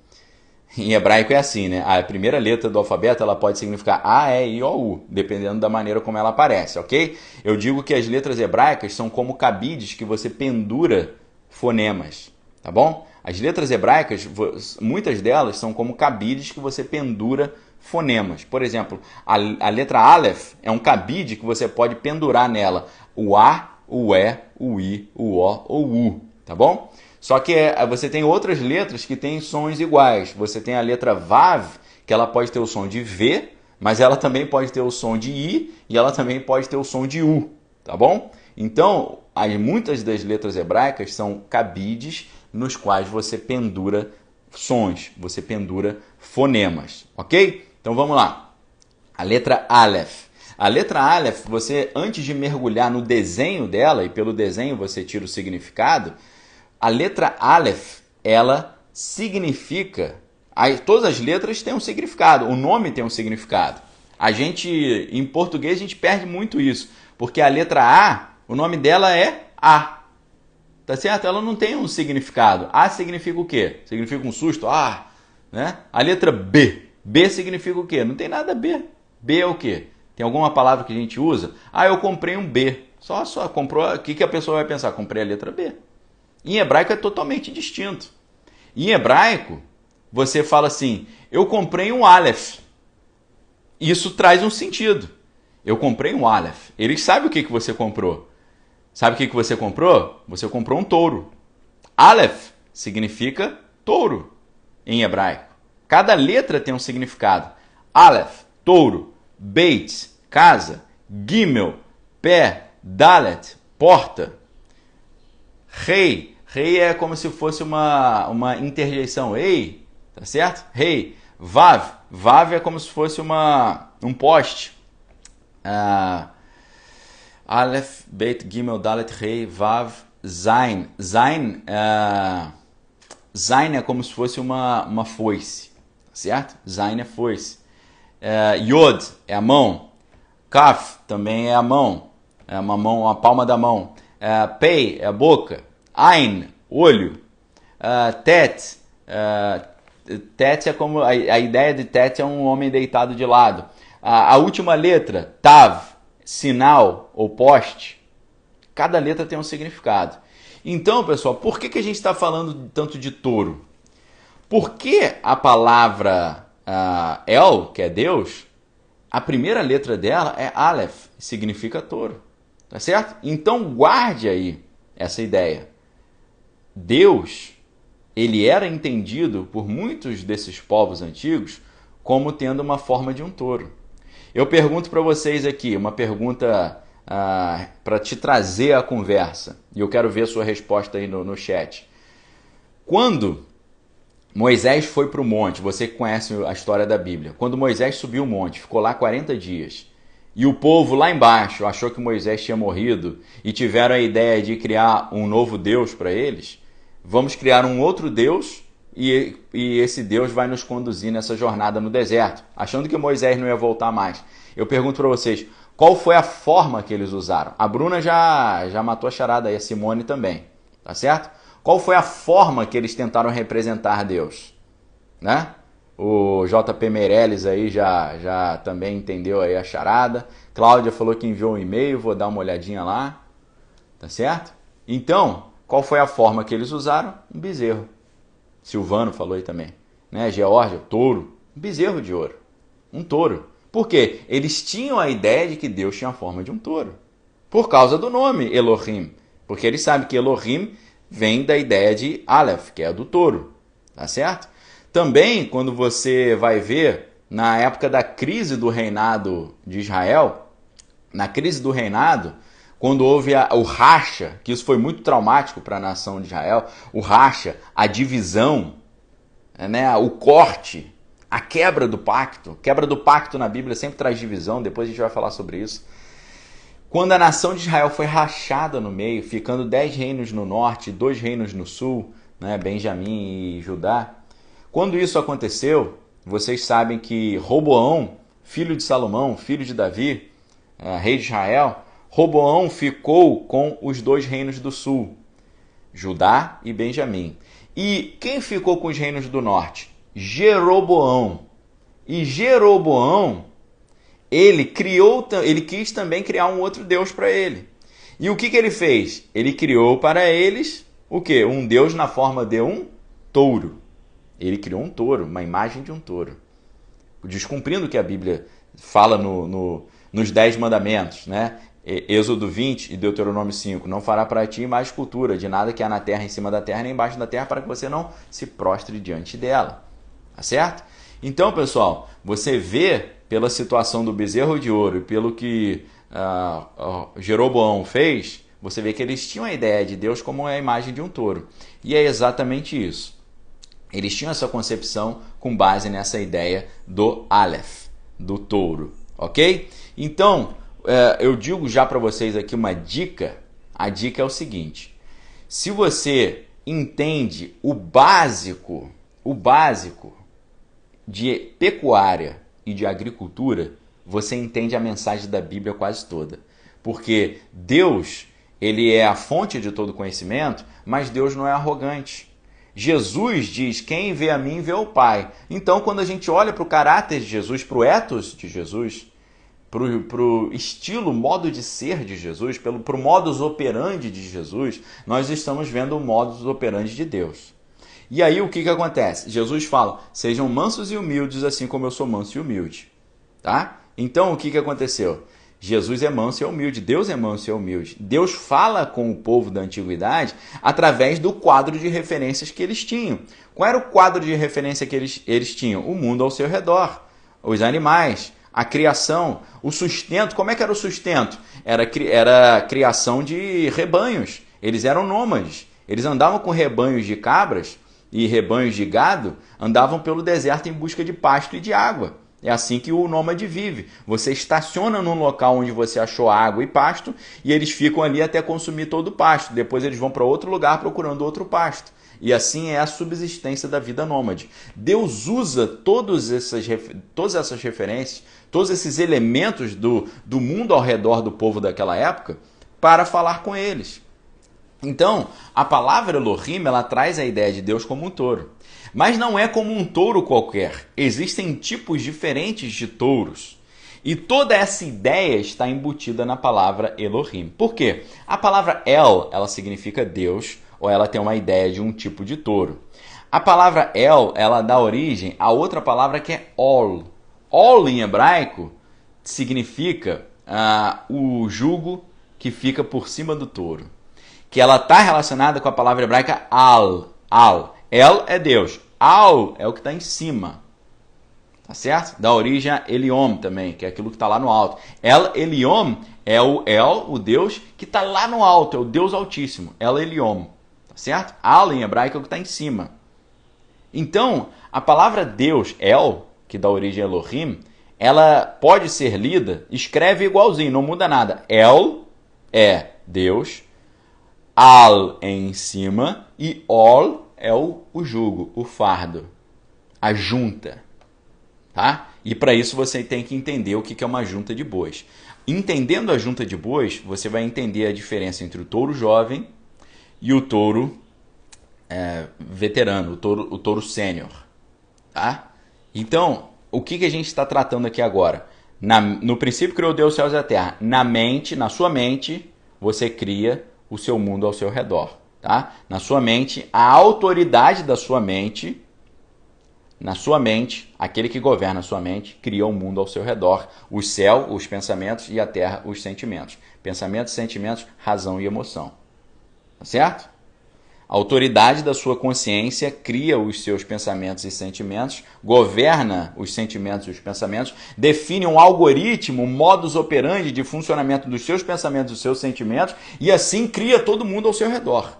Em hebraico é assim, né? A primeira letra do alfabeto ela pode significar A, E, I, O, U, dependendo da maneira como ela aparece, ok? Eu digo que as letras hebraicas são como cabides que você pendura fonemas, tá bom? As letras hebraicas, muitas delas são como cabides que você pendura fonemas. Por exemplo, a letra Aleph é um cabide que você pode pendurar nela o A, o E, o I, o O ou o U, tá bom? Só que você tem outras letras que têm sons iguais. Você tem a letra Vav, que ela pode ter o som de V, mas ela também pode ter o som de I e ela também pode ter o som de U, tá bom? Então, muitas das letras hebraicas são cabides nos quais você pendura sons, você pendura fonemas, ok? Então vamos lá. A letra Aleph. A letra Aleph, você antes de mergulhar no desenho dela, e pelo desenho você tira o significado, a letra Aleph, ela significa... todas as letras têm um significado, o nome tem um significado. Em português, a gente perde muito isso, porque a letra A, o nome dela é A. Tá certo? Ela não tem um significado. A significa o quê? Significa um susto? Né? A letra B. B significa o quê? Não tem nada B. B é o quê? Tem alguma palavra que a gente usa? Eu comprei um B. Só comprou. O que a pessoa vai pensar? Comprei a letra B. Em hebraico é totalmente distinto. Em hebraico, você fala assim, eu comprei um Aleph. Isso traz um sentido. Eu comprei um Aleph. Eles sabem o que você comprou. Sabe o que você comprou? Você comprou um touro. Aleph significa touro em hebraico. Cada letra tem um significado. Aleph, touro. Beit, casa. Gimel, pé. Dalet, porta. Rei. Rei é como se fosse uma interjeição. Ei, tá certo? Rei. Vav. Vav é como se fosse um poste. Aleph, Beit, Gimel, Dalet, Rei, Vav, Zain. Zain é como se fosse uma foice, certo? Zain é foice. Yod é a mão. Kaf também é a mão. É uma mão, a palma da mão. Pei é a boca. Ain, olho. Tet. Tet é como a ideia de Tet é um homem deitado de lado. A última letra, Tav, sinal ou poste. Cada letra tem um significado. Então, pessoal, por que a gente está falando tanto de touro? Porque a palavra El, que é Deus, a primeira letra dela é Aleph, significa touro. Tá certo? Então guarde aí essa ideia. Deus, ele era entendido por muitos desses povos antigos como tendo uma forma de um touro. Eu pergunto para vocês aqui, uma pergunta para te trazer a conversa, e eu quero ver a sua resposta aí no chat. Quando Moisés foi para o monte, você que conhece a história da Bíblia, quando Moisés subiu o monte, ficou lá 40 dias, e o povo lá embaixo achou que Moisés tinha morrido e tiveram a ideia de criar um novo Deus para eles, vamos criar um outro Deus e esse Deus vai nos conduzir nessa jornada no deserto, achando que Moisés não ia voltar mais. Eu pergunto para vocês, qual foi a forma que eles usaram? A Bruna já matou a charada aí, a Simone também, tá certo? Qual foi a forma que eles tentaram representar Deus? Né? O JP Meirelles aí já também entendeu aí a charada. Cláudia falou que enviou um e-mail, vou dar uma olhadinha lá. Tá certo? Então, qual foi a forma que eles usaram? Um bezerro. Silvano falou aí também. Né? Geórgia, touro. Um bezerro de ouro. Um touro. Por quê? Eles tinham a ideia de que Deus tinha a forma de um touro. Por causa do nome Elohim. Porque eles sabem que Elohim vem da ideia de Aleph, que é a do touro. Tá certo? Também, quando você vai ver, na época da crise do reinado de Israel, na crise do reinado, quando houve o racha, que isso foi muito traumático para a nação de Israel, o racha, a divisão, né, o corte, a quebra do pacto. Quebra do pacto na Bíblia sempre traz divisão, depois a gente vai falar sobre isso. Quando a nação de Israel foi rachada no meio, ficando 10 reinos no norte, 2 reinos no sul, né, Benjamim e Judá, quando isso aconteceu, vocês sabem que Roboão, filho de Salomão, filho de Davi, rei de Israel, Roboão ficou com os 2 reinos do sul, Judá e Benjamim. E quem ficou com os reinos do norte? Jeroboão. E Jeroboão, ele quis também criar um outro Deus para ele. E o que ele fez? Ele criou para eles o quê? Um Deus na forma de um touro. Ele criou um touro, uma imagem de um touro. Descumprindo o que a Bíblia fala nos 10 mandamentos, né? Êxodo 20 e Deuteronômio 5. Não fará para ti mais escultura de nada que há na terra, em cima da terra, nem embaixo da terra, para que você não se prostre diante dela. Tá certo? Então, pessoal, você vê pela situação do bezerro de ouro e pelo que Jeroboão fez, você vê que eles tinham a ideia de Deus como a imagem de um touro. E é exatamente isso. Eles tinham essa concepção com base nessa ideia do Aleph, do touro, ok? Então, eu digo já para vocês aqui uma dica. A dica é o seguinte: se você entende o básico de pecuária e de agricultura, você entende a mensagem da Bíblia quase toda. Porque Deus, ele é a fonte de todo conhecimento, mas Deus não é arrogante. Jesus diz, quem vê a mim vê o Pai. Então, quando a gente olha para o caráter de Jesus, para o ethos de Jesus, para o estilo, modo de ser de Jesus, para o modus operandi de Jesus, nós estamos vendo o modus operandi de Deus. E aí o que acontece? Jesus fala, sejam mansos e humildes assim como eu sou manso e humilde. Tá? Então o que aconteceu? Jesus é manso e é humilde, Deus é manso e é humilde. Deus fala com o povo da antiguidade através do quadro de referências que eles tinham. Qual era o quadro de referência que eles tinham? O mundo ao seu redor, os animais, a criação, o sustento. Como é que era o sustento? Era a criação de rebanhos. Eles eram nômades. Eles andavam com rebanhos de cabras e rebanhos de gado, andavam pelo deserto em busca de pasto e de água. É assim que o nômade vive. Você estaciona num local onde você achou água e pasto e eles ficam ali até consumir todo o pasto. Depois eles vão para outro lugar procurando outro pasto. E assim é a subsistência da vida nômade. Deus usa todas essas referências, todos esses elementos do mundo ao redor do povo daquela época para falar com eles. Então, a palavra Elohim, ela traz a ideia de Deus como um touro. Mas não é como um touro qualquer. Existem tipos diferentes de touros. E toda essa ideia está embutida na palavra Elohim. Por quê? A palavra El, ela significa Deus, ou ela tem uma ideia de um tipo de touro. A palavra El, ela dá origem a outra palavra que é Ol. Ol, em hebraico, significa o jugo que fica por cima do touro. Que ela está relacionada com a palavra hebraica Al. El é Deus. Al é o que está em cima. Tá certo? Dá origem a Eliom também, que é aquilo que está lá no alto. El Eliom é o El, o Deus, que está lá no alto, é o Deus Altíssimo. El Eliom. Tá certo? Al em hebraico é o que está em cima. Então, a palavra Deus, El, que dá origem a Elohim, ela pode ser lida, escreve igualzinho, não muda nada. El é Deus, Al é em cima e Ol é o jugo, o fardo, a junta. Tá? E para isso você tem que entender o que é uma junta de bois. Entendendo a junta de bois, você vai entender a diferença entre o touro jovem e o touro veterano, o touro sênior. Tá? Então, o que a gente está tratando aqui agora? No princípio criou Deus os céus e a terra. Na sua mente, você cria o seu mundo ao seu redor. Tá? Na sua mente, a autoridade da sua mente, na sua mente, aquele que governa a sua mente, cria o mundo ao seu redor. O céu, os pensamentos, e a terra, os sentimentos. Pensamentos, sentimentos, razão e emoção. Tá certo? A autoridade da sua consciência cria os seus pensamentos e sentimentos, governa os sentimentos e os pensamentos, define um algoritmo, um modus operandi de funcionamento dos seus pensamentos e dos seus sentimentos e assim cria todo mundo ao seu redor.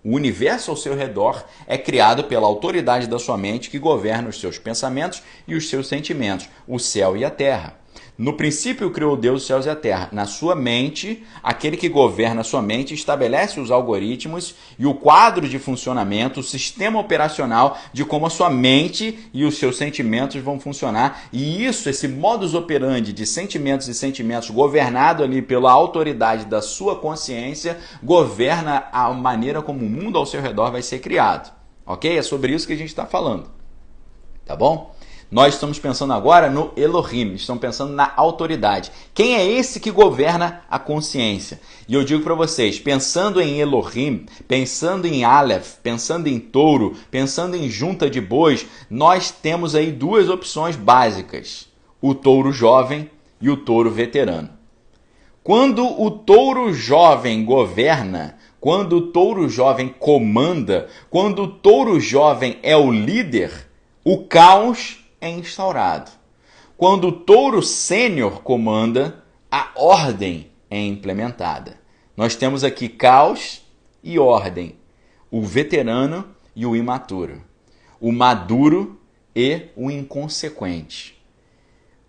O universo ao seu redor é criado pela autoridade da sua mente que governa os seus pensamentos e os seus sentimentos, o céu e a terra. No princípio criou Deus os céus e a terra. Na sua mente, aquele que governa a sua mente estabelece os algoritmos e o quadro de funcionamento, o sistema operacional de como a sua mente e os seus sentimentos vão funcionar. E isso, esse modus operandi de sentimentos e sentimentos governado ali pela autoridade da sua consciência, governa a maneira como o mundo ao seu redor vai ser criado. Ok? É sobre isso que a gente está falando. Tá bom? Nós estamos pensando agora no Elohim, estamos pensando na autoridade. Quem é esse que governa a consciência? E eu digo para vocês, pensando em Elohim, pensando em Aleph, pensando em touro, pensando em junta de bois, nós temos aí duas opções básicas, o touro jovem e o touro veterano. Quando o touro jovem governa, quando o touro jovem comanda, quando o touro jovem é o líder, o caos é instaurado. Quando o touro sênior comanda, a ordem é implementada. Nós temos aqui caos e ordem, o veterano e o imaturo, o maduro e o inconsequente.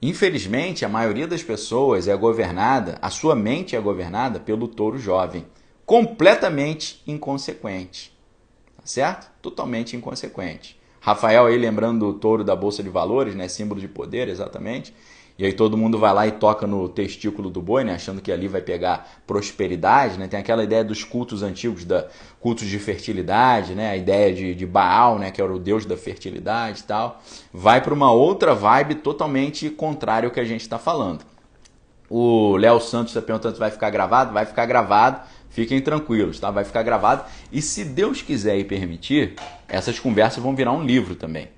Infelizmente, a maioria das pessoas é governada, a sua mente é governada pelo touro jovem, completamente inconsequente. Tá certo? Totalmente inconsequente. Rafael aí lembrando do touro da Bolsa de Valores, né? Símbolo de poder, exatamente. E aí todo mundo vai lá e toca no testículo do boi, né? Achando que ali vai pegar prosperidade, né? Tem aquela ideia dos cultos antigos, cultos de fertilidade, né? A ideia de Baal, né? Que era o deus da fertilidade e tal. Vai para uma outra vibe totalmente contrária ao que a gente está falando. O Léo Santos está perguntando se vai ficar gravado. Vai ficar gravado, fiquem tranquilos, tá? Vai ficar gravado. E se Deus quiser e permitir, essas conversas vão virar um livro também.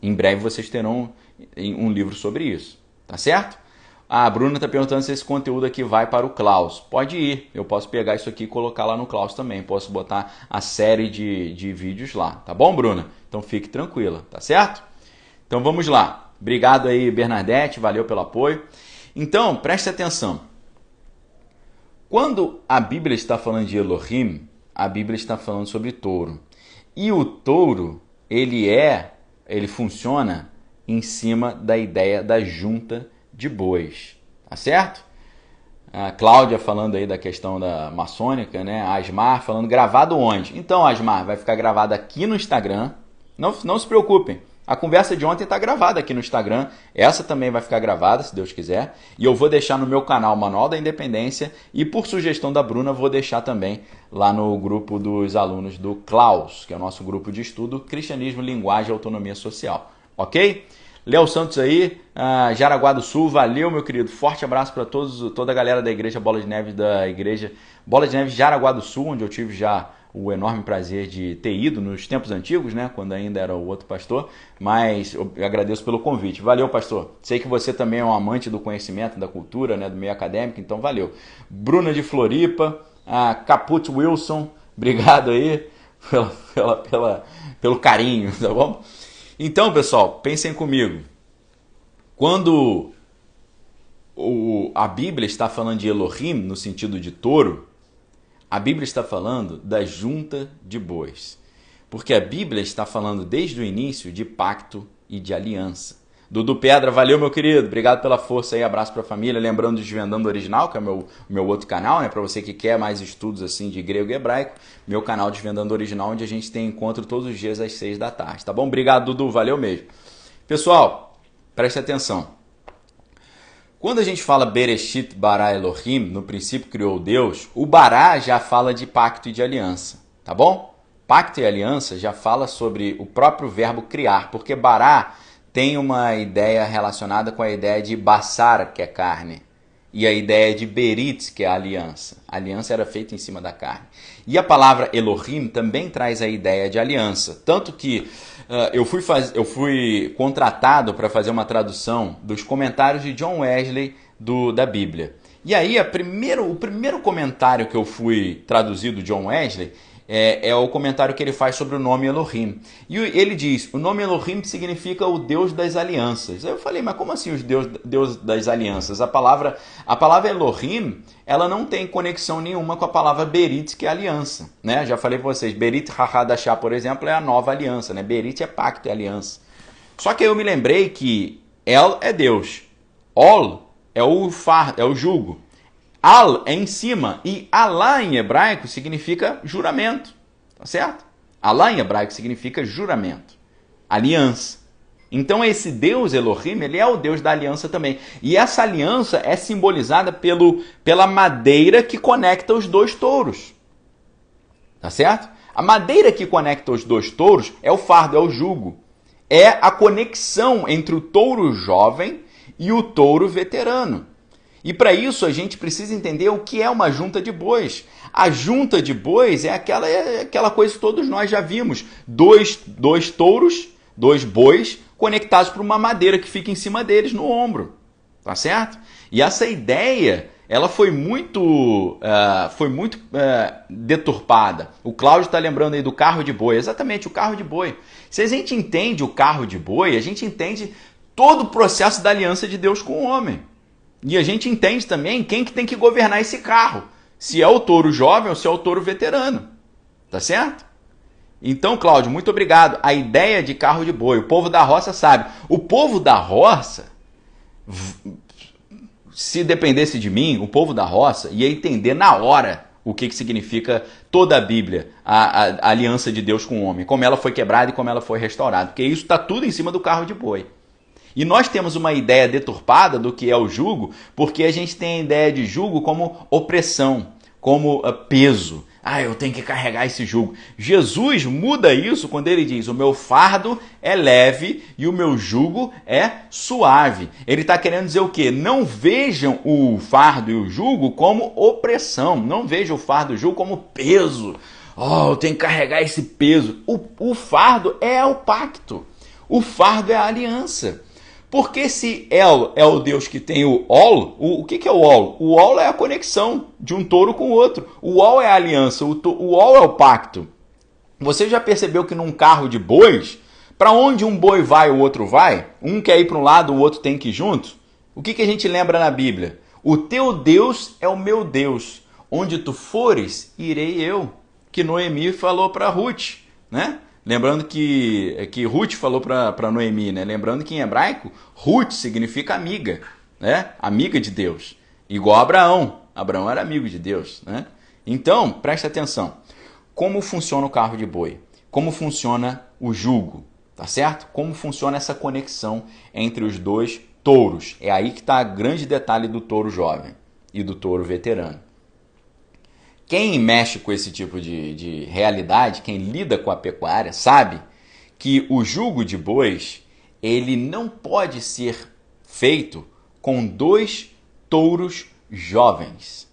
Em breve vocês terão um livro sobre isso, tá certo? A Bruna está perguntando se esse conteúdo aqui vai para o Klaus. Pode ir, eu posso pegar isso aqui e colocar lá no Klaus também. Posso botar a série de vídeos lá, tá bom, Bruna? Então fique tranquila, tá certo? Então vamos lá. Obrigado aí, Bernadette, valeu pelo apoio. Então, preste atenção. Quando a Bíblia está falando de Elohim, a Bíblia está falando sobre touro. E o touro, ele funciona em cima da ideia da junta de bois, tá certo? A Cláudia falando aí da questão da maçônica, né? A Asmar falando gravado onde? Então, Asmar, vai ficar gravado aqui no Instagram. Não se preocupem. A conversa de ontem está gravada aqui no Instagram. Essa também vai ficar gravada, se Deus quiser. E eu vou deixar no meu canal Manual da Independência. E por sugestão da Bruna, vou deixar também lá no grupo dos alunos do Klaus, que é o nosso grupo de estudo Cristianismo, Linguagem e Autonomia Social. Ok? Léo Santos aí, Jaraguá do Sul, valeu, meu querido. Forte abraço para toda a galera da Igreja Bola de Neve, da Igreja Bola de Neve Jaraguá do Sul, onde eu tive já o enorme prazer de ter ido nos tempos antigos, né, quando ainda era o outro pastor, mas eu agradeço pelo convite. Valeu, pastor. Sei que você também é um amante do conhecimento, da cultura, né, do meio acadêmico, então valeu. Bruna de Floripa, Caput Wilson, obrigado aí pelo carinho, tá bom? Então, pessoal, pensem comigo. Quando a Bíblia está falando de Elohim, no sentido de touro, a Bíblia está falando da junta de bois. Porque a Bíblia está falando desde o início de pacto e de aliança. Dudu Pedra, valeu, meu querido. Obrigado pela força aí, abraço para a família. Lembrando de Desvendando Original, que é o meu outro canal, né? Para você que quer mais estudos assim de grego e hebraico. Meu canal Desvendando Original, onde a gente tem encontro todos os dias às 6 da tarde. Tá bom? Obrigado, Dudu. Valeu mesmo. Pessoal, preste atenção. Quando a gente fala Bereshit bara Elohim, no princípio criou Deus, o bara já fala de pacto e de aliança, tá bom? Pacto e aliança já fala sobre o próprio verbo criar, porque bara tem uma ideia relacionada com a ideia de basar, que é carne, e a ideia de berit, que é a aliança. A aliança era feita em cima da carne. E a palavra Elohim também traz a ideia de aliança, tanto que eu fui contratado para fazer uma tradução dos comentários de John Wesley da Bíblia. E aí o primeiro comentário que eu fui traduzir do John Wesley é o comentário que ele faz sobre o nome Elohim. E ele diz, o nome Elohim significa o Deus das alianças. Aí eu falei, mas como assim o Deus das alianças? A palavra Elohim, ela não tem conexão nenhuma com a palavra Berit, que é aliança. Né? Já falei para vocês, Berit Hahadashah, por exemplo, é a nova aliança. Né? Berit é pacto, é aliança. Só que aí eu me lembrei que El é Deus, Ol é o jugo. Al é em cima e Alá em hebraico significa juramento, tá certo? Alá em hebraico significa juramento, aliança. Então esse Deus Elohim, ele é o Deus da aliança também. E essa aliança é simbolizada pela madeira que conecta os dois touros, tá certo? A madeira que conecta os dois touros é o fardo, é o jugo. É a conexão entre o touro jovem e o touro veterano. E para isso a gente precisa entender o que é uma junta de bois. A junta de bois é aquela coisa que todos nós já vimos. Dois touros, dois bois, conectados por uma madeira que fica em cima deles no ombro. Tá certo? E essa ideia, ela foi muito deturpada. O Cláudio está lembrando aí do carro de boi. Exatamente, o carro de boi. Se a gente entende o carro de boi, a gente entende todo o processo da aliança de Deus com o homem. E a gente entende também quem que tem que governar esse carro. Se é o touro jovem ou se é o touro veterano. Tá certo? Então, Cláudio, muito obrigado. A ideia de carro de boi, o povo da roça sabe. O povo da roça, se dependesse de mim, o povo da roça ia entender na hora o que significa toda a Bíblia, a aliança de Deus com o homem, como ela foi quebrada e como ela foi restaurada. Porque isso está tudo em cima do carro de boi. E nós temos uma ideia deturpada do que é o jugo, porque a gente tem a ideia de jugo como opressão, como peso. Ah, eu tenho que carregar esse jugo. Jesus muda isso quando ele diz: o meu fardo é leve e o meu jugo é suave. Ele está querendo dizer o quê? Não vejam o fardo e o jugo como opressão. Não vejam o fardo e o jugo como peso. Oh, eu tenho que carregar esse peso. O fardo é o pacto. O fardo é a aliança. Porque se El é o Deus que tem o Ol, o que é o Ol? O Ol é a conexão de um touro com o outro. O Ol é a aliança, o Ol é o pacto. Você já percebeu que num carro de bois, para onde um boi vai, o outro vai? Um quer ir para um lado, o outro tem que ir junto? O que a gente lembra na Bíblia? O teu Deus é o meu Deus. Onde tu fores, irei eu. Que Noemi falou para Ruth, né? Lembrando que Ruth falou para Noemi, né? Lembrando que em hebraico, Ruth significa amiga, né? Amiga de Deus. Igual a Abraão. Abraão era amigo de Deus, né? Então, presta atenção. Como funciona o carro de boi? Como funciona o jugo? Tá certo? Como funciona essa conexão entre os dois touros? É aí que está o grande detalhe do touro jovem e do touro veterano. Quem mexe com esse tipo de realidade, quem lida com a pecuária, sabe que o jugo de bois, ele não pode ser feito com 2 touros jovens.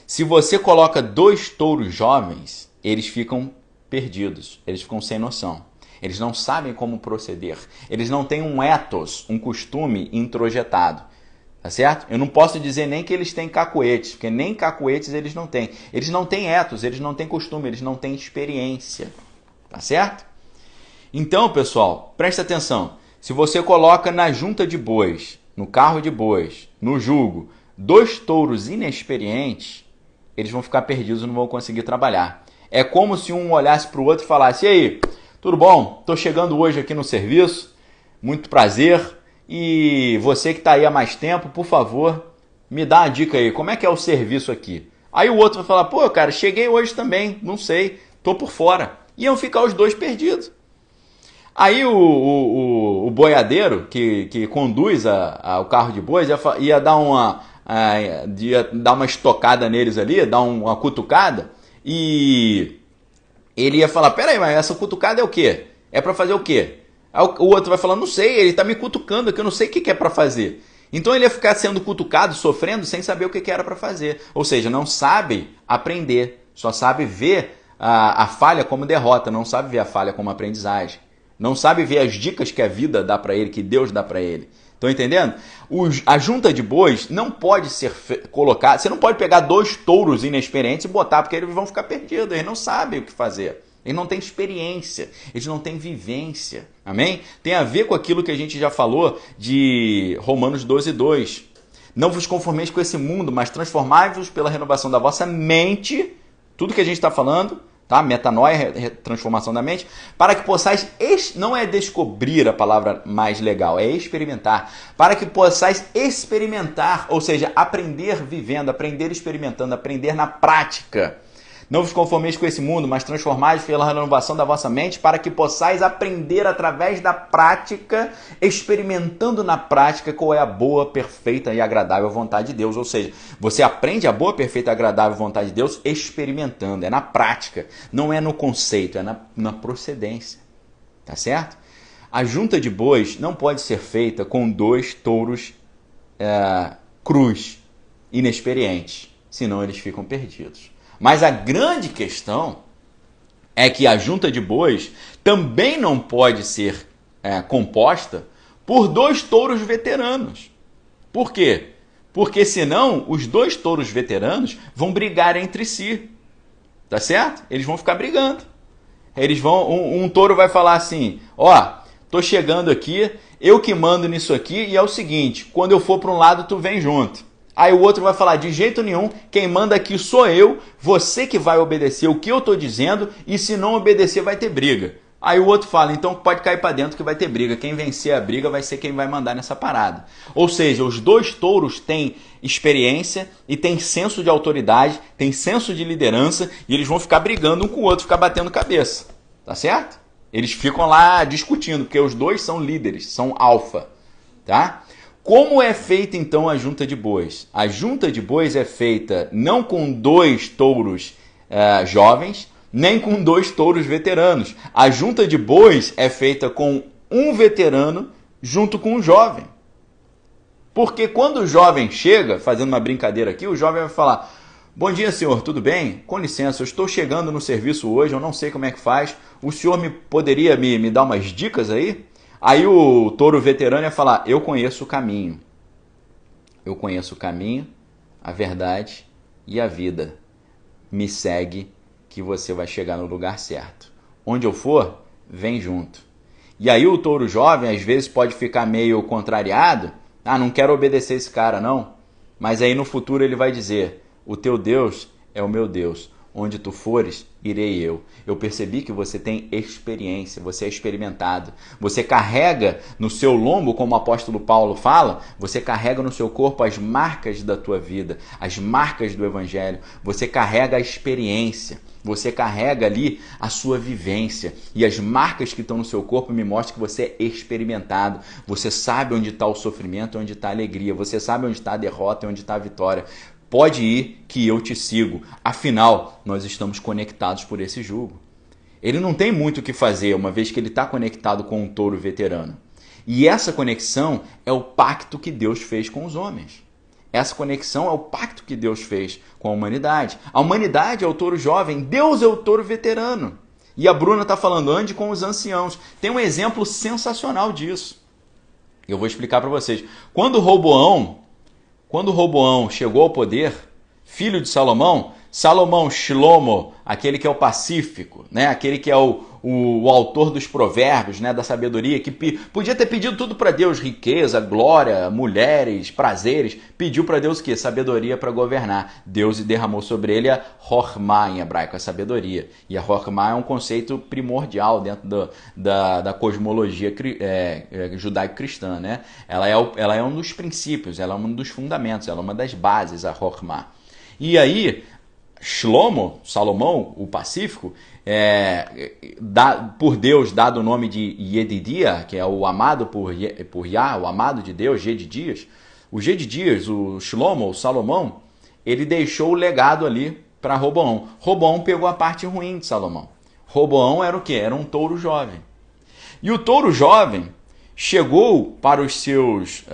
Se você coloca 2 touros jovens, eles ficam perdidos, eles ficam sem noção. Eles não sabem como proceder, eles não têm um ethos, um costume introjetado. Tá certo? Eu não posso dizer nem que eles têm cacuetes, porque nem cacuetes eles não têm. Eles não têm ethos, eles não têm costume, eles não têm experiência. Tá certo? Então, pessoal, presta atenção. Se você coloca na junta de bois, no carro de bois, no jugo, 2 touros inexperientes, eles vão ficar perdidos e não vão conseguir trabalhar. É como se um olhasse para o outro e falasse: e aí, tudo bom? Estou chegando hoje aqui no serviço, muito prazer. E você que está aí há mais tempo, por favor, me dá uma dica aí, como é que é o serviço aqui? Aí o outro vai falar: pô, cara, cheguei hoje também, não sei, tô por fora. Iam ficar os 2 perdidos. Aí o boiadeiro, que conduz o carro de bois, ia dar uma estocada neles ali, dar uma cutucada, e ele ia falar: peraí, mas essa cutucada é o quê? É para fazer o quê? Aí o outro vai falar: não sei, ele está me cutucando aqui, eu não sei o que é para fazer. Então ele ia ficar sendo cutucado, sofrendo, sem saber o que era para fazer. Ou seja, não sabe aprender, só sabe ver a falha como derrota, não sabe ver a falha como aprendizagem. Não sabe ver as dicas que a vida dá para ele, que Deus dá para ele. Estão entendendo? A junta de bois não pode ser colocada. Você não pode pegar 2 touros inexperientes e botar, porque eles vão ficar perdidos, eles não sabem o que fazer. Eles não têm experiência, eles não têm vivência. Amém? Tem a ver com aquilo que a gente já falou de Romanos 12:2. Não vos conformeis com esse mundo, mas transformai-vos pela renovação da vossa mente. Tudo que a gente está falando, tá? Metanoia, transformação da mente, para que possais, não é descobrir a palavra mais legal, é experimentar. Para que possais experimentar, ou seja, aprender vivendo, aprender experimentando, aprender na prática. Não vos conformeis com esse mundo, mas transformai-vos pela renovação da vossa mente, para que possais aprender através da prática, experimentando na prática qual é a boa, perfeita e agradável vontade de Deus. Ou seja, você aprende a boa, perfeita e agradável vontade de Deus experimentando, é na prática, não é no conceito, é na procedência. Tá certo? A junta de bois não pode ser feita com 2 touros crus, inexperientes, senão eles ficam perdidos. Mas a grande questão é que a junta de bois também não pode ser composta por 2 touros veteranos. Por quê? Porque senão os 2 touros veteranos vão brigar entre si. Tá certo? Eles vão ficar brigando. Eles vão, um touro vai falar assim: ó, tô chegando aqui, eu que mando nisso aqui, e é o seguinte, quando eu for para um lado tu vem junto. Aí o outro vai falar: de jeito nenhum, quem manda aqui sou eu, você que vai obedecer o que eu estou dizendo, e se não obedecer vai ter briga. Aí o outro fala: então pode cair para dentro que vai ter briga, quem vencer a briga vai ser quem vai mandar nessa parada. Ou seja, os 2 touros têm experiência e têm senso de autoridade, têm senso de liderança, e eles vão ficar brigando um com o outro, ficar batendo cabeça. Tá certo? Eles ficam lá discutindo, porque os 2 são líderes, são alfa. Tá? Como é feita então a junta de bois? A junta de bois é feita não com 2 touros jovens, nem com 2 touros veteranos. A junta de bois é feita com um veterano junto com um jovem. Porque quando o jovem chega, fazendo uma brincadeira aqui, o jovem vai falar: bom dia, senhor, tudo bem? Com licença, eu estou chegando no serviço hoje, eu não sei como é que faz. O senhor poderia me dar umas dicas aí? Aí o touro veterano ia falar: eu conheço o caminho. Eu conheço o caminho, a verdade e a vida. Me segue que você vai chegar no lugar certo. Onde eu for, vem junto. E aí o touro jovem às vezes pode ficar meio contrariado. Ah, não quero obedecer esse cara não. Mas aí no futuro ele vai dizer: o teu Deus é o meu Deus. Onde tu fores, irei eu. Eu percebi que você tem experiência, você é experimentado. Você carrega no seu lombo, como o apóstolo Paulo fala, você carrega no seu corpo as marcas da tua vida, as marcas do evangelho. Você carrega a experiência, você carrega ali a sua vivência. E as marcas que estão no seu corpo me mostram que você é experimentado. Você sabe onde está o sofrimento, onde está a alegria. Você sabe onde está a derrota e onde está a vitória. Pode ir que eu te sigo. Afinal, nós estamos conectados por esse jugo. Ele não tem muito o que fazer, uma vez que ele está conectado com um touro veterano. E essa conexão é o pacto que Deus fez com os homens. Essa conexão é o pacto que Deus fez com a humanidade. A humanidade é o touro jovem, Deus é o touro veterano. E a Bruna está falando: ande com os anciãos. Tem um exemplo sensacional disso. Eu vou explicar para vocês. Quando Roboão chegou ao poder, filho de Salomão, Shlomo, aquele que é o pacífico, né? Aquele que é o autor dos provérbios, né? Da sabedoria, que podia ter pedido tudo para Deus: riqueza, glória, mulheres, prazeres. Pediu para Deus o quê? Sabedoria para governar. Deus derramou sobre ele a Hormá, em hebraico, a sabedoria. E a Hormá é um conceito primordial dentro da cosmologia judaico-cristã, né? Ela é um dos princípios, ela é um dos fundamentos, ela é uma das bases, a Hormá. E aí, Salomão, o pacífico, por Deus dado o nome de Yedidia, que é o amado por Yah, o amado de Deus, Gedidias. O Gedidias, o Salomão, ele deixou o legado ali para Roboão. Roboão pegou a parte ruim de Salomão. Roboão era o quê? Era um touro jovem. E o touro jovem chegou para os seus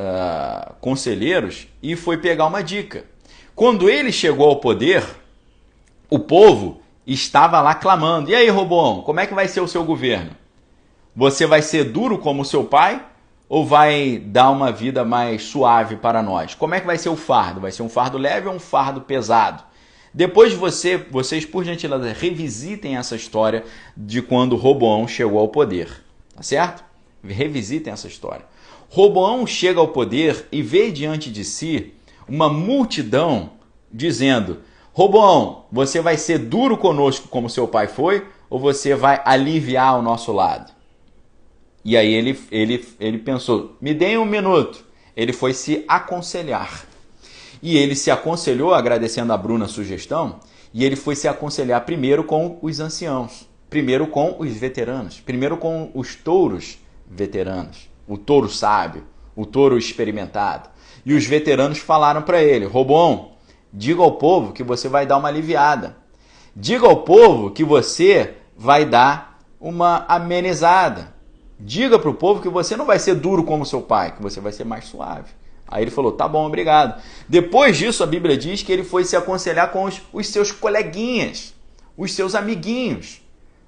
conselheiros e foi pegar uma dica. Quando ele chegou ao poder, o povo estava lá clamando: e aí, Roboão, como é que vai ser o seu governo? Você vai ser duro como seu pai ou vai dar uma vida mais suave para nós? Como é que vai ser o fardo? Vai ser um fardo leve ou um fardo pesado? Depois vocês, por gentileza, revisitem essa história de quando Roboão chegou ao poder, tá certo? Revisitem essa história. Roboão chega ao poder e vê diante de si uma multidão dizendo: Roboão, você vai ser duro conosco como seu pai foi, ou você vai aliviar o nosso lado? E aí ele pensou: me deem um minuto. Ele foi se aconselhar. E ele se aconselhou, agradecendo a Bruna a sugestão, e ele foi se aconselhar primeiro com os anciãos, primeiro com os veteranos, primeiro com os touros veteranos, o touro sábio, o touro experimentado. E os veteranos falaram para ele: Roboão, diga ao povo que você vai dar uma aliviada. Diga ao povo que você vai dar uma amenizada. Diga para o povo que você não vai ser duro como seu pai, que você vai ser mais suave. Aí ele falou: tá bom, obrigado. Depois disso, a Bíblia diz que ele foi se aconselhar com os seus coleguinhas, os seus amiguinhos,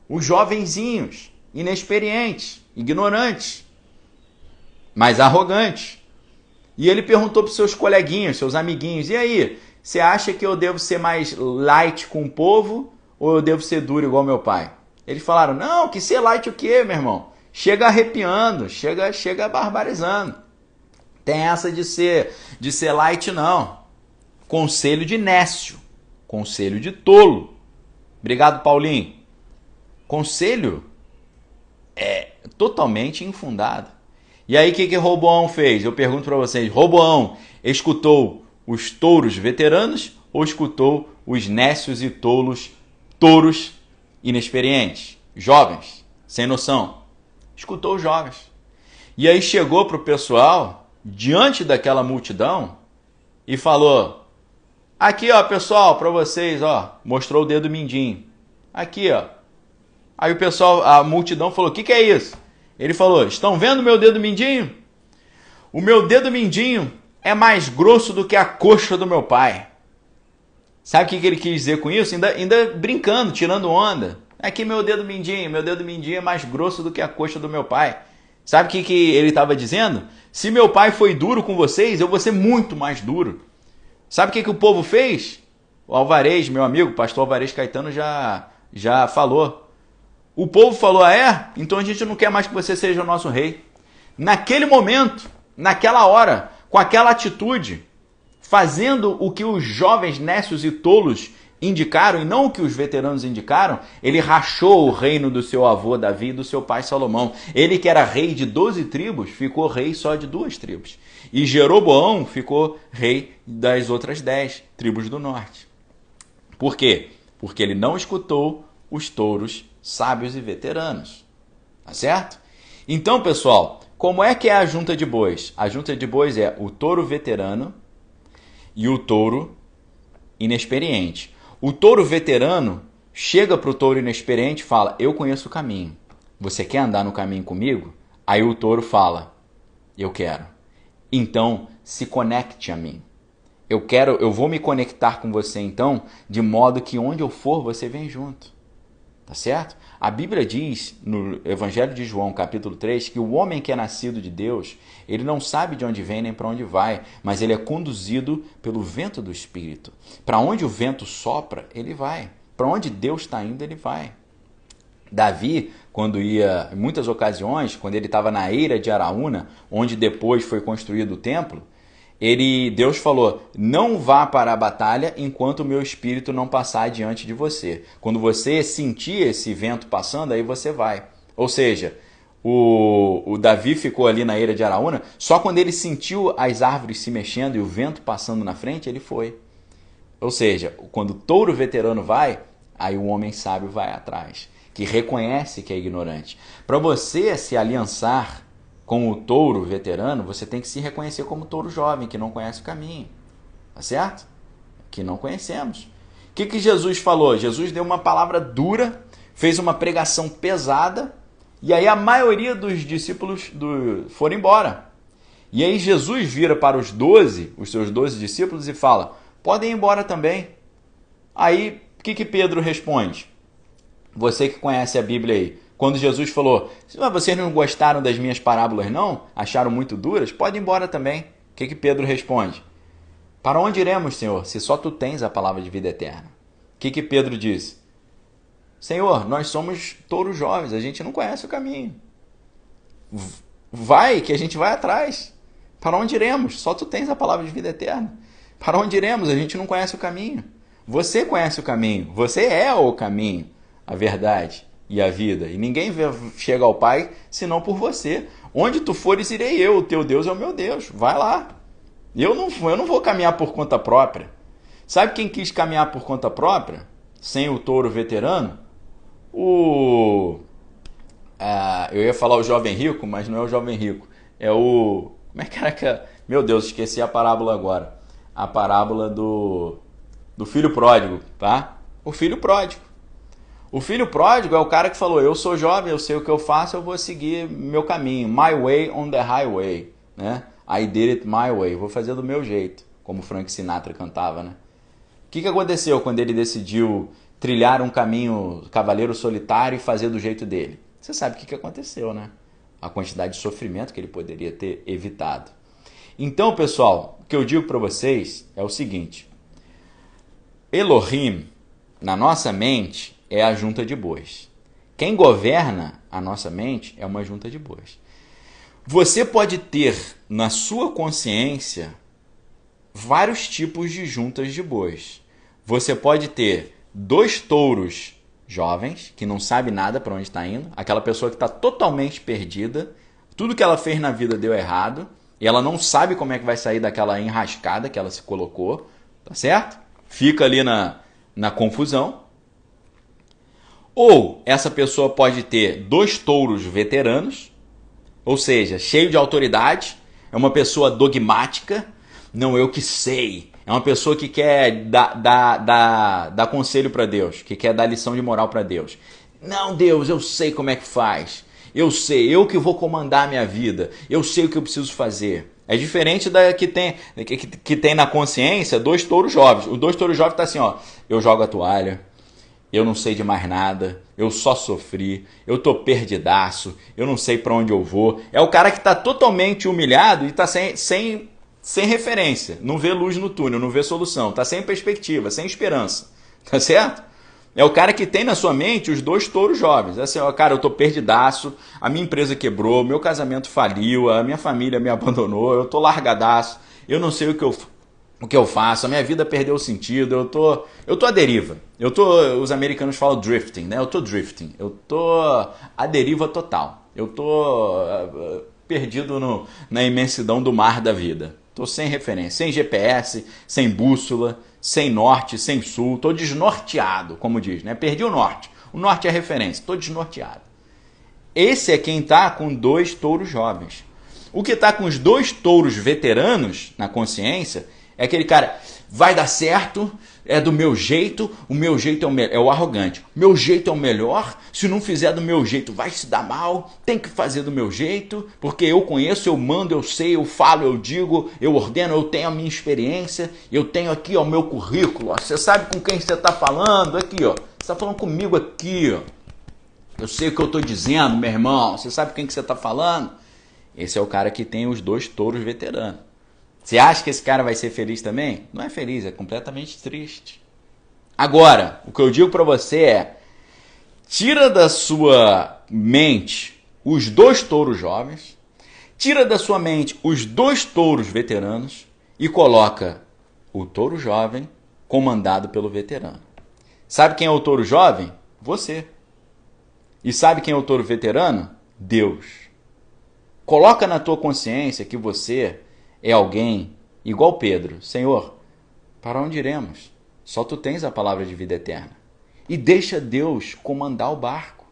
os jovenzinhos, inexperientes, ignorantes, mas arrogantes. E ele perguntou para os seus coleguinhas, seus amiguinhos: e aí, você acha que eu devo ser mais light com o povo ou eu devo ser duro igual meu pai? Eles falaram: não, que ser light o quê, meu irmão? Chega arrepiando, chega barbarizando. Tem essa de ser light, não. Conselho de nécio, conselho de tolo. Obrigado, Paulinho. Conselho é totalmente infundado. E aí, o que Roboão fez? Eu pergunto para vocês: Roboão escutou os touros veteranos ou escutou os nécios e tolos, touros inexperientes, jovens, sem noção? Escutou os jovens. E aí chegou para o pessoal, diante daquela multidão, e falou: Aqui, ó, pessoal, para vocês, ó, mostrou o dedo mindinho. Aqui, ó. Aí o pessoal, a multidão falou, o que é isso? Ele falou, estão vendo meu dedo mindinho? O meu dedo mindinho é mais grosso do que a coxa do meu pai. Sabe o que ele quis dizer com isso? Ainda brincando, tirando onda. Aqui meu dedo mindinho é mais grosso do que a coxa do meu pai. Sabe o que ele estava dizendo? Se meu pai foi duro com vocês, eu vou ser muito mais duro. Sabe o que o povo fez? O Alvarez, meu amigo, o pastor Alvarez Caetano já falou. O povo falou, então a gente não quer mais que você seja o nosso rei. Naquele momento, naquela hora, com aquela atitude, fazendo o que os jovens nécios e tolos indicaram, e não o que os veteranos indicaram, ele rachou o reino do seu avô Davi e do seu pai Salomão. Ele que era rei de 12 tribos, ficou rei só de 2 tribos. E Jeroboão ficou rei das outras 10 tribos do norte. Por quê? Porque ele não escutou os touros sábios e veteranos. Tá certo? Então, pessoal, como é que é a junta de bois? A junta de bois é o touro veterano e o touro inexperiente. O touro veterano chega para o touro inexperiente e fala, eu conheço o caminho. Você quer andar no caminho comigo? Aí o touro fala, eu quero. Então, se conecte a mim. Eu vou me conectar com você então, de modo que onde eu for, você vem junto. Tá certo? A Bíblia diz, no Evangelho de João, capítulo 3, que o homem que é nascido de Deus, ele não sabe de onde vem nem para onde vai, mas ele é conduzido pelo vento do Espírito. Para onde o vento sopra, ele vai. Para onde Deus está indo, ele vai. Davi, quando ia, em muitas ocasiões, quando ele estava na eira de Araúna, onde depois foi construído o templo, Deus falou, não vá para a batalha enquanto o meu espírito não passar adiante de você. Quando você sentir esse vento passando, aí você vai. Ou seja, o Davi ficou ali na eira de Araúna, só quando ele sentiu as árvores se mexendo e o vento passando na frente, ele foi. Ou seja, quando o touro veterano vai, aí o homem sábio vai atrás, que reconhece que é ignorante. Para você se aliançar com o touro veterano, você tem que se reconhecer como touro jovem, que não conhece o caminho. Tá certo? Que não conhecemos. O que Jesus falou? Jesus deu uma palavra dura, fez uma pregação pesada, e aí a maioria dos discípulos foram embora. E aí Jesus vira para os seus 12 discípulos e fala, podem ir embora também. Aí, o que Pedro responde? Você que conhece a Bíblia aí. Quando Jesus falou, vocês não gostaram das minhas parábolas não? Acharam muito duras? Pode ir embora também. O que Pedro responde? Para onde iremos, Senhor, se só tu tens a palavra de vida eterna? O que Pedro diz? Senhor, nós somos touros jovens, a gente não conhece o caminho. Vai, que a gente vai atrás. Para onde iremos? Só tu tens a palavra de vida eterna. Para onde iremos? A gente não conhece o caminho. Você conhece o caminho. Você é o caminho, a verdade e a vida. E ninguém chega ao Pai senão por você. Onde tu fores, irei eu. O teu Deus é o meu Deus. Vai lá. Eu não vou caminhar por conta própria. Sabe quem quis caminhar por conta própria? Sem o touro veterano? Eu ia falar o jovem rico, mas não é o jovem rico. É o... Como é que era que... Meu Deus, esqueci a parábola agora. A parábola do filho pródigo, tá? O filho pródigo. O filho pródigo é o cara que falou, eu sou jovem, eu sei o que eu faço, eu vou seguir meu caminho. My way on the highway, né? I did it my way. Vou fazer do meu jeito, como Frank Sinatra cantava, né? O que aconteceu quando ele decidiu trilhar um caminho cavaleiro solitário e fazer do jeito dele? Você sabe o que aconteceu, né? A quantidade de sofrimento que ele poderia ter evitado. Então, pessoal, o que eu digo para vocês é o seguinte. Elohim, na nossa mente, é a junta de bois. Quem governa a nossa mente é uma junta de bois. Você pode ter na sua consciência vários tipos de juntas de bois. Você pode ter 2 touros jovens, que não sabe nada para onde está indo, aquela pessoa que está totalmente perdida, tudo que ela fez na vida deu errado, e ela não sabe como é que vai sair daquela enrascada que ela se colocou, tá certo? Fica ali na confusão. Ou essa pessoa pode ter 2 touros veteranos, ou seja, cheio de autoridade, é uma pessoa dogmática, não, eu que sei, É uma pessoa que quer dar conselho para Deus, que quer dar lição de moral para Deus. Não, Deus, eu sei como é que faz. Eu sei, eu que vou comandar a minha vida. Eu sei o que eu preciso fazer. É diferente da que tem na consciência dois touros jovens. O dois touros jovens tá assim, ó. Eu jogo a toalha. Eu não sei de mais nada. Eu só sofri. Eu tô perdidaço. Eu não sei para onde eu vou. É o cara que tá totalmente humilhado e tá sem referência. Não vê luz no túnel, não vê solução. Tá sem perspectiva, sem esperança. Tá certo? É o cara que tem na sua mente os dois touros jovens. Assim, ó, cara, eu tô perdidaço, a minha empresa quebrou, meu casamento faliu, a minha família me abandonou, eu tô largadaço, eu não sei o que eu faço, a minha vida perdeu o sentido, eu tô à deriva. Os americanos falam drifting, né? Eu tô drifting, eu tô à deriva total. Eu tô perdido na imensidão do mar da vida. Tô sem referência, sem GPS, sem bússola, sem norte, sem sul, tô desnorteado, como diz, né? Perdi o norte. O norte é a referência, tô desnorteado. Esse é quem tá com dois touros jovens. O que tá com os dois touros veteranos na consciência é aquele cara, vai dar certo, é do meu jeito, o meu jeito é o arrogante. Meu jeito é o melhor, se não fizer do meu jeito vai se dar mal, tem que fazer do meu jeito, porque eu conheço, eu mando, eu sei, eu falo, eu digo, eu ordeno, eu tenho a minha experiência, eu tenho aqui ó, o meu currículo, ó. Você sabe com quem você está falando, aqui ó, você está falando comigo aqui, ó. Eu sei o que eu estou dizendo, meu irmão, você sabe com quem que você está falando? Esse é o cara que tem os dois touros veteranos. Você acha que esse cara vai ser feliz também? Não é feliz, é completamente triste. Agora, o que eu digo para você é, tira da sua mente os dois touros jovens, tira da sua mente os dois touros veteranos e coloca o touro jovem comandado pelo veterano. Sabe quem é o touro jovem? Você. E sabe quem é o touro veterano? Deus. Coloca na tua consciência que você é alguém igual Pedro. Senhor, para onde iremos? Só tu tens a palavra de vida eterna. E deixa Deus comandar o barco.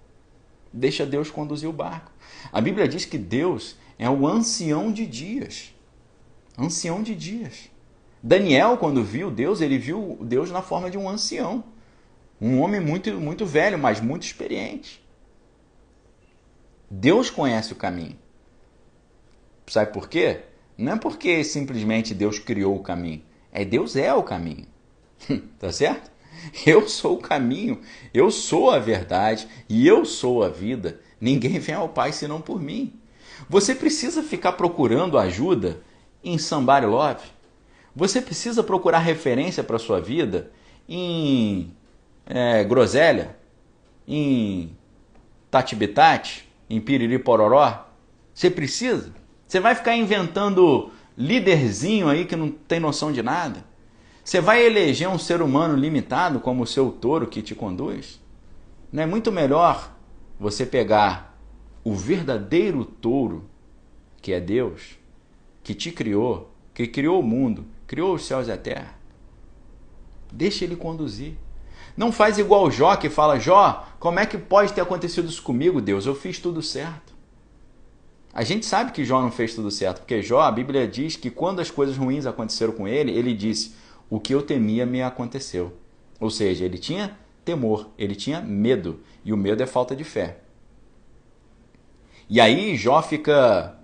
Deixa Deus conduzir o barco. A Bíblia diz que Deus é o ancião de dias. Ancião de dias. Daniel, quando viu Deus, ele viu Deus na forma de um ancião. Um homem muito, muito velho, mas muito experiente. Deus conhece o caminho. Sabe por quê? Não é porque simplesmente Deus criou o caminho. Deus é o caminho. Tá certo? Eu sou o caminho, eu sou a verdade e eu sou a vida. Ninguém vem ao Pai senão por mim. Você precisa ficar procurando ajuda em Somebody Love. Você precisa procurar referência para a sua vida em groselha, em tati-bitati, em piriri-pororó. Você precisa? Você vai ficar inventando líderzinho aí que não tem noção de nada? Você vai eleger um ser humano limitado como o seu touro que te conduz? Não é muito melhor você pegar o verdadeiro touro, que é Deus, que te criou, que criou o mundo, criou os céus e a terra? Deixa ele conduzir. Não faz igual Jó, que fala, Jó, como é que pode ter acontecido isso comigo, Deus? Eu fiz tudo certo. A gente sabe que Jó não fez tudo certo, porque Jó, a Bíblia diz que quando as coisas ruins aconteceram com ele, ele disse, o que eu temia me aconteceu. Ou seja, ele tinha temor, ele tinha medo, e o medo é falta de fé. E aí Jó fica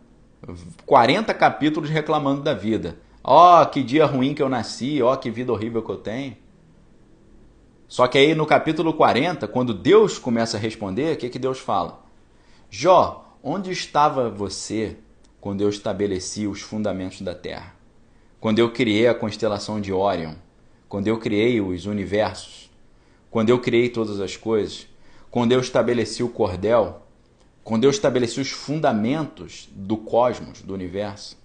40 capítulos reclamando da vida. Ó, que dia ruim que eu nasci, ó, que vida horrível que eu tenho. Só que aí no capítulo 40, quando Deus começa a responder, o que Deus fala? Jó, onde estava você quando eu estabeleci os fundamentos da Terra? Quando eu criei a constelação de Órion? Quando eu criei os universos? Quando eu criei todas as coisas? Quando eu estabeleci o cordel? Quando eu estabeleci os fundamentos do cosmos, do universo?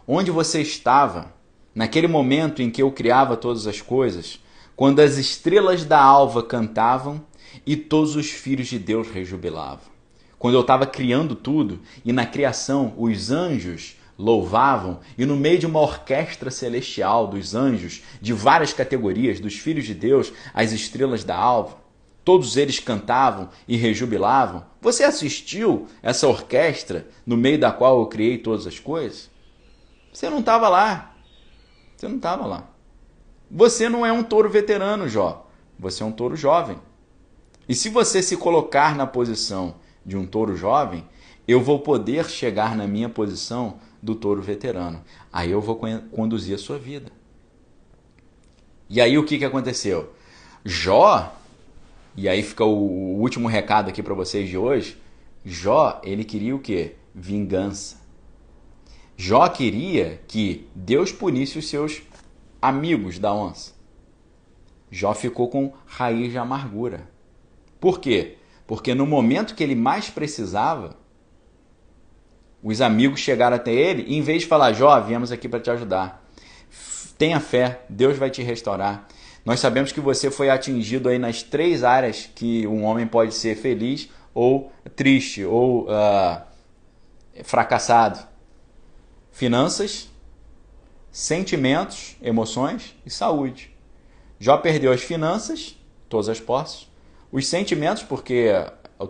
Onde você estava naquele momento em que eu criava todas as coisas? Quando as estrelas da alva cantavam e todos os filhos de Deus rejubilavam? Quando eu estava criando tudo e na criação os anjos louvavam e no meio de uma orquestra celestial dos anjos de várias categorias, dos filhos de Deus, as estrelas da alva, todos eles cantavam e rejubilavam? Você assistiu essa orquestra no meio da qual eu criei todas as coisas? Você não estava lá. Você não estava lá. Você não é um touro veterano, Jó. Você é um touro jovem. E se você se colocar na posição de um touro jovem, eu vou poder chegar na minha posição do touro veterano. Aí eu vou conduzir a sua vida. E aí o que aconteceu? Jó, e aí fica o último recado aqui para vocês de hoje, Jó, ele queria o quê? Vingança. Jó queria que Deus punisse os seus amigos da onça. Jó ficou com raiz de amargura. Por quê? Porque no momento que ele mais precisava, os amigos chegaram até ele e em vez de falar, Jó, viemos aqui para te ajudar. Tenha fé, Deus vai te restaurar. Nós sabemos que você foi atingido aí nas 3 áreas que um homem pode ser feliz ou triste ou fracassado. Finanças, sentimentos, emoções e saúde. Jó perdeu as finanças, todas as posses, os sentimentos, porque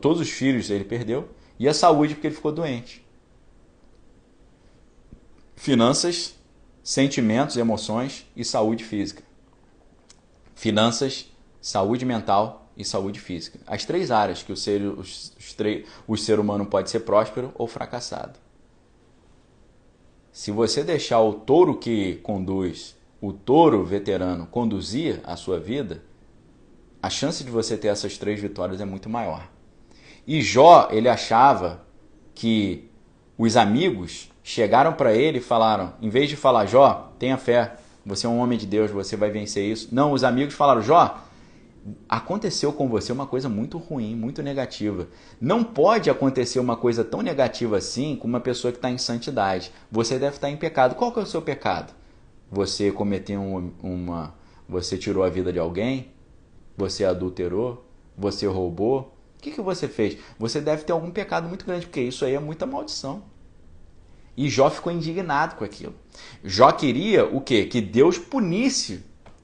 todos os filhos ele perdeu, e a saúde, porque ele ficou doente. Finanças, sentimentos, emoções e saúde física. Finanças, saúde mental e saúde física. As 3 áreas que o ser humano pode ser próspero ou fracassado. Se você deixar o touro que conduz, o touro veterano conduzir a sua vida, a chance de você ter essas 3 vitórias é muito maior. E Jó, ele achava que os amigos chegaram para ele e falaram, em vez de falar, Jó, tenha fé, você é um homem de Deus, você vai vencer isso. Não, os amigos falaram, Jó, aconteceu com você uma coisa muito ruim, muito negativa. Não pode acontecer uma coisa tão negativa assim com uma pessoa que está em santidade. Você deve estar em pecado. Qual que é o seu pecado? Você cometeu você tirou a vida de alguém? Você adulterou? Você roubou? O que você fez? Você deve ter algum pecado muito grande, porque isso aí é muita maldição. E Jó ficou indignado com aquilo. Jó queria o quê? Que Deus punisse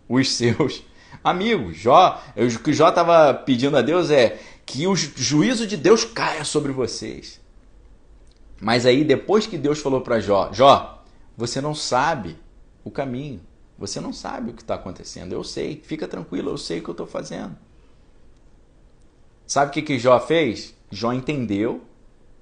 os seus amigos. O que Jó estava pedindo a Deus é que o juízo de Deus caia sobre vocês. Mas aí, depois que Deus falou para Jó, Jó, você não sabe o caminho. Você não sabe o que está acontecendo. Eu sei. Fica tranquilo, eu sei o que eu estou fazendo. Sabe o que Jó fez? Jó entendeu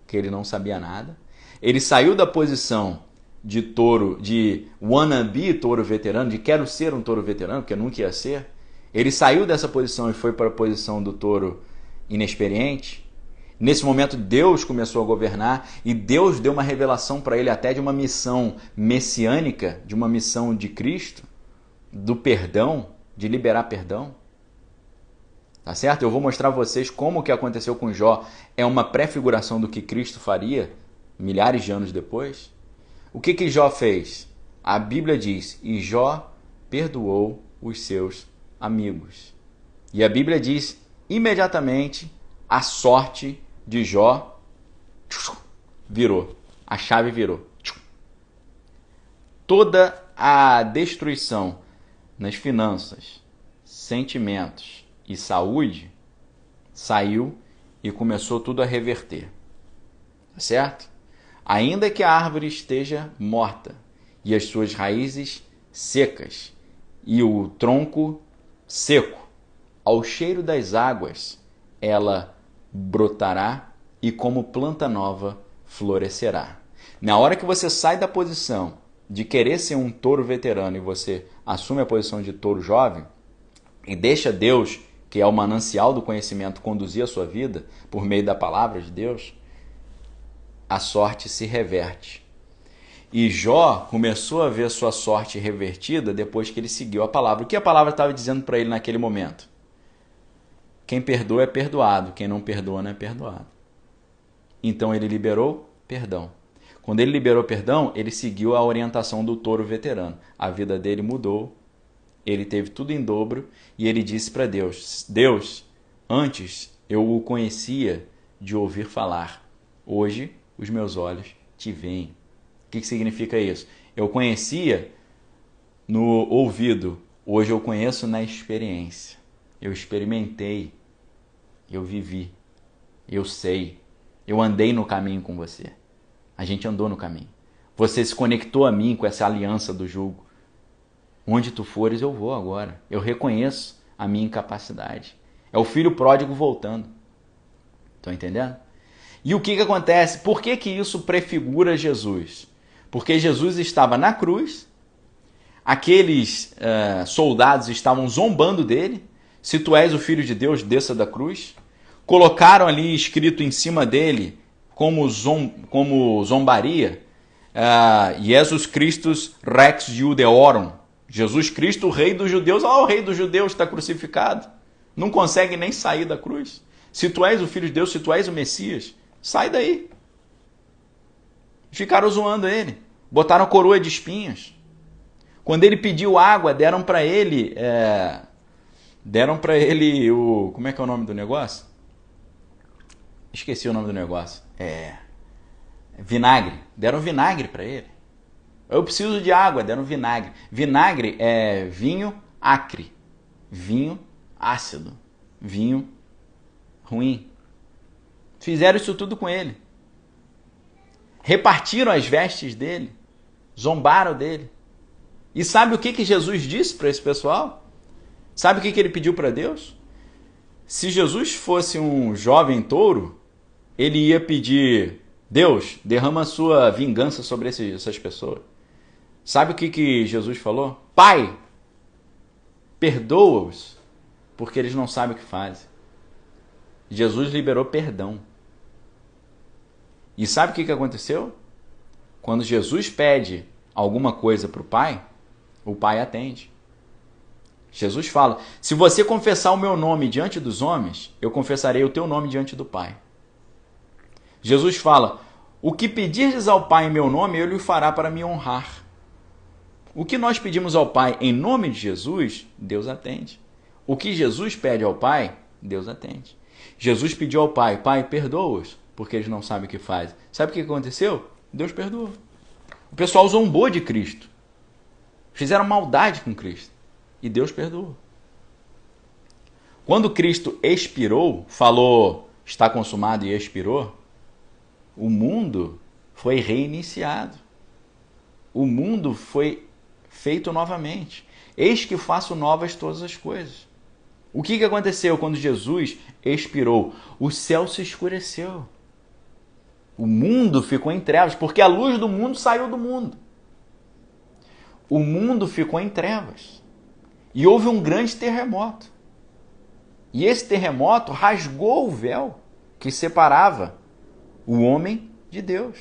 que ele não sabia nada. Ele saiu da posição de touro, de wannabe touro veterano, de quero ser um touro veterano, porque nunca ia ser. Ele saiu dessa posição e foi para a posição do touro inexperiente. Nesse momento, Deus começou a governar e Deus deu uma revelação para ele até de uma missão messiânica, de uma missão de Cristo, do perdão, de liberar perdão. Tá certo? Eu vou mostrar a vocês como o que aconteceu com Jó é uma prefiguração do que Cristo faria milhares de anos depois. O que Jó fez? A Bíblia diz, e Jó perdoou os seus amigos. E a Bíblia diz, imediatamente, a sorte de Jó virou. A chave virou. Toda a destruição nas finanças, sentimentos e saúde saiu e começou tudo a reverter. Tá certo? Ainda que a árvore esteja morta e as suas raízes secas e o tronco seco, ao cheiro das águas ela brotará e como planta nova florescerá. Na hora que você sai da posição de querer ser um touro veterano e você assume a posição de touro jovem e deixa Deus, que é o manancial do conhecimento, conduzir a sua vida por meio da palavra de Deus, a sorte se reverte. E Jó começou a ver sua sorte revertida depois que ele seguiu a palavra. O que a palavra estava dizendo para ele naquele momento? Quem perdoa é perdoado, quem não perdoa não é perdoado. Então ele liberou perdão. Quando ele liberou perdão, ele seguiu a orientação do touro veterano. A vida dele mudou, ele teve tudo em dobro e ele disse para Deus, Deus, antes eu o conhecia de ouvir falar, hoje os meus olhos te veem. O que significa isso? Eu conhecia no ouvido, hoje eu conheço na experiência. Eu experimentei, eu vivi, eu sei, eu andei no caminho com você. A gente andou no caminho. Você se conectou a mim com essa aliança do jugo. Onde tu fores, eu vou agora. Eu reconheço a minha incapacidade. É o filho pródigo voltando. Estão entendendo? E o que acontece? Por que isso prefigura Jesus? Porque Jesus estava na cruz, aqueles soldados estavam zombando dele. Se tu és o Filho de Deus, desça da cruz. Colocaram ali escrito em cima dele, como zombaria, Jesus Christus Rex Judeorum. Jesus Cristo, o rei dos judeus. O rei dos judeus está crucificado. Não consegue nem sair da cruz. Se tu és o Filho de Deus, se tu és o Messias, sai daí. Ficaram zoando ele. Botaram coroa de espinhos. Quando ele pediu água, deram para ele o... Como é que é o nome do negócio? Esqueci o nome do negócio. Vinagre. Deram vinagre para ele. Eu preciso de água, deram vinagre. Vinagre é vinho acre. Vinho ácido. Vinho ruim. Fizeram isso tudo com ele. Repartiram as vestes dele. Zombaram dele. E sabe o que Jesus disse para esse pessoal? Sabe o que ele pediu para Deus? Se Jesus fosse um jovem touro, ele ia pedir: Deus, derrama a sua vingança sobre essas pessoas. Sabe o que Jesus falou? Pai, perdoa-os, porque eles não sabem o que fazem. Jesus liberou perdão. E sabe o que aconteceu? Quando Jesus pede alguma coisa para o Pai atende. Jesus fala: se você confessar o meu nome diante dos homens, eu confessarei o teu nome diante do Pai. Jesus fala: o que pedirdes ao Pai em meu nome, ele o fará para me honrar. O que nós pedimos ao Pai em nome de Jesus, Deus atende. O que Jesus pede ao Pai, Deus atende. Jesus pediu ao Pai: Pai, perdoa-os, porque eles não sabem o que fazem. Sabe o que aconteceu? Deus perdoou. O pessoal zombou de Cristo. Fizeram maldade com Cristo. E Deus perdoou. Quando Cristo expirou, falou, está consumado, e expirou, o mundo foi reiniciado. O mundo foi feito novamente. Eis que faço novas todas as coisas. O que aconteceu quando Jesus expirou? O céu se escureceu. O mundo ficou em trevas, porque a luz do mundo saiu do mundo. O mundo ficou em trevas. E houve um grande terremoto. E esse terremoto rasgou o véu que separava o homem de Deus.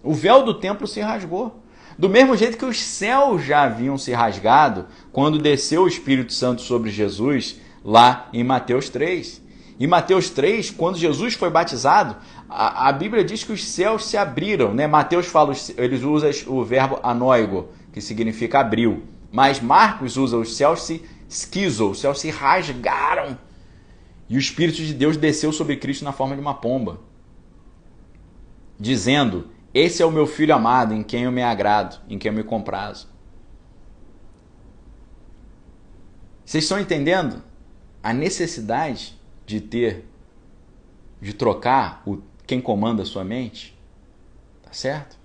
O véu do templo se rasgou. Do mesmo jeito que os céus já haviam se rasgado quando desceu o Espírito Santo sobre Jesus, lá em Mateus 3. Em Mateus 3, quando Jesus foi batizado, a Bíblia diz que os céus se abriram, né? Mateus fala, eles usam o verbo anóigo, que significa abriu. Mas Marcos usa os céus se esquizou, os céus se rasgaram. E o Espírito de Deus desceu sobre Cristo na forma de uma pomba, dizendo: esse é o meu Filho amado, em quem eu me agrado, em quem eu me comprazo. Vocês estão entendendo a necessidade de trocar quem comanda a sua mente? Tá certo?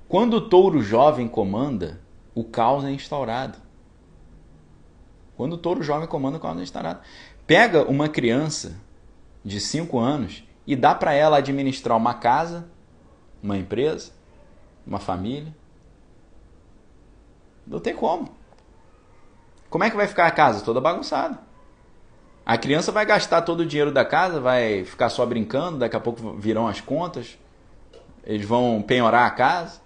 Quando o touro jovem comanda, o caos é instaurado. Quando o touro jovem comanda, o caos é instaurado. Pega uma criança de 5 anos e dá para ela administrar uma casa, uma empresa, uma família. Não tem como. Como é que vai ficar a casa? Toda bagunçada. A criança vai gastar todo o dinheiro da casa, vai ficar só brincando, daqui a pouco virão as contas, eles vão penhorar a casa.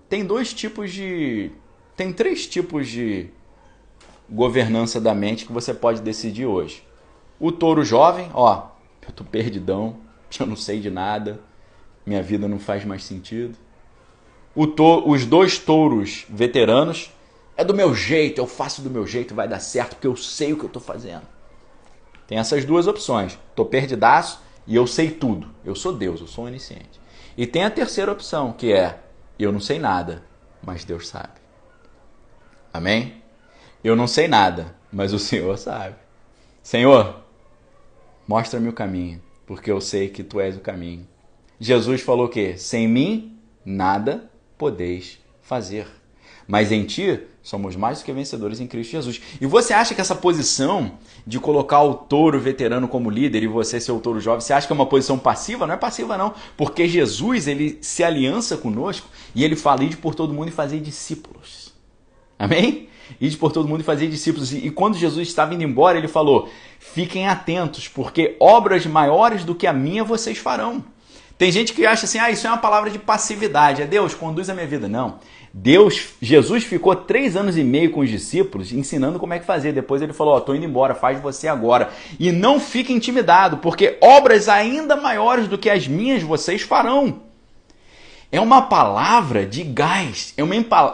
Tem três tipos de governança da mente que você pode decidir hoje. O touro jovem, eu tô perdidão, eu não sei de nada, minha vida não faz mais sentido. Os dois touros veteranos, é do meu jeito, eu faço do meu jeito, vai dar certo, porque eu sei o que eu tô fazendo. Tem essas duas opções, tô perdidaço e eu sei tudo, eu sou Deus, eu sou onisciente. E tem a terceira opção, que é, eu não sei nada, mas Deus sabe. Amém? Eu não sei nada, mas o Senhor sabe. Senhor, mostra-me o caminho, porque eu sei que Tu és o caminho. Jesus falou o quê? Sem mim, nada podeis fazer. Mas em ti somos mais do que vencedores em Cristo Jesus. E você acha que essa posição de colocar o touro veterano como líder e você ser o touro jovem, você acha que é uma posição passiva? Não é passiva não, porque Jesus, ele se aliança conosco e ele fala: ide por todo mundo e fazer discípulos. Amém? Ide por todo mundo e fazer discípulos. E quando Jesus estava indo embora, ele falou: fiquem atentos, porque obras maiores do que a minha vocês farão. Tem gente que acha assim: isso é uma palavra de passividade, é Deus, conduz a minha vida. Não. Jesus ficou 3 anos e meio com os discípulos ensinando como é que fazer. Depois ele falou: estou indo embora, faz você agora. E não fique intimidado, porque obras ainda maiores do que as minhas vocês farão. É uma palavra de gás, é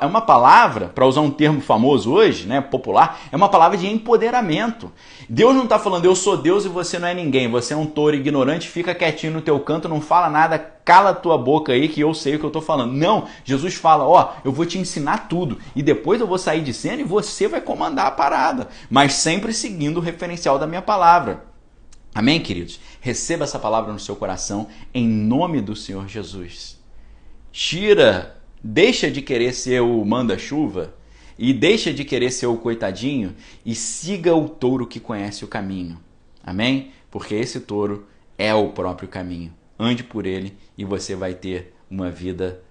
uma palavra, para usar um termo famoso hoje, né, popular, é uma palavra de empoderamento. Deus não está falando: eu sou Deus e você não é ninguém, você é um touro ignorante, fica quietinho no teu canto, não fala nada, cala a tua boca aí que eu sei o que eu estou falando. Não, Jesus fala: eu vou te ensinar tudo e depois eu vou sair de cena e você vai comandar a parada, mas sempre seguindo o referencial da minha palavra. Amém, queridos? Receba essa palavra no seu coração em nome do Senhor Jesus. Deixa de querer ser o manda-chuva e deixa de querer ser o coitadinho e siga o touro que conhece o caminho. Amém? Porque esse touro é o próprio caminho. Ande por ele e você vai ter uma vida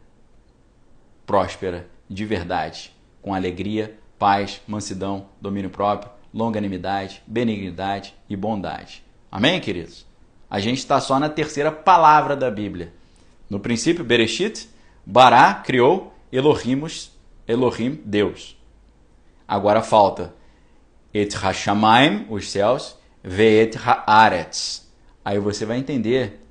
próspera de verdade, com alegria, paz, mansidão, domínio próprio, longanimidade, benignidade e bondade. Amém, queridos? A gente está só na terceira palavra da Bíblia. No princípio, Bereshit, Bará criou, Elohim, Deus. Agora falta Et Hashamayim, os céus, Ve'et Haaretz. Aí você vai entender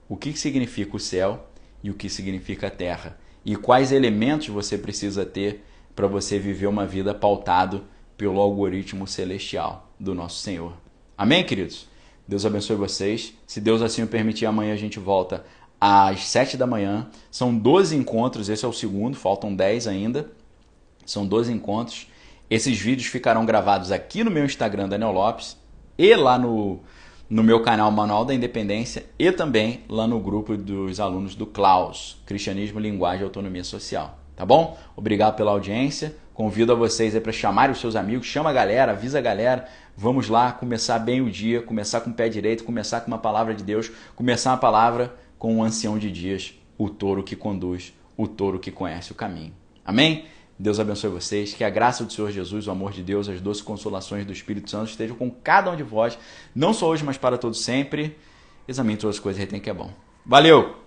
o que significa o céu e o que significa a terra. E quais elementos você precisa ter para você viver uma vida pautado pelo algoritmo celestial do nosso Senhor. Amém, queridos? Deus abençoe vocês. Se Deus assim o permitir, amanhã a gente volta às 7 da manhã. São 12 encontros, esse é o segundo, faltam 10 ainda. São 12 encontros. Esses vídeos ficarão gravados aqui no meu Instagram, Daniel Lopes, e lá no meu canal Manual da Independência, e também lá no grupo dos alunos do Klaus, Cristianismo, Linguagem e Autonomia Social. Tá bom? Obrigado pela audiência. Convido a vocês para chamarem os seus amigos, chama a galera, avisa a galera. Vamos lá começar bem o dia, começar com o pé direito, começar com uma palavra de Deus, começar uma palavra com um ancião de dias, o touro que conduz, o touro que conhece o caminho. Amém? Deus abençoe vocês, que a graça do Senhor Jesus, o amor de Deus, as doces consolações do Espírito Santo estejam com cada um de vós, não só hoje, mas para todos sempre. Examine todas as coisas e retém que é bom. Valeu!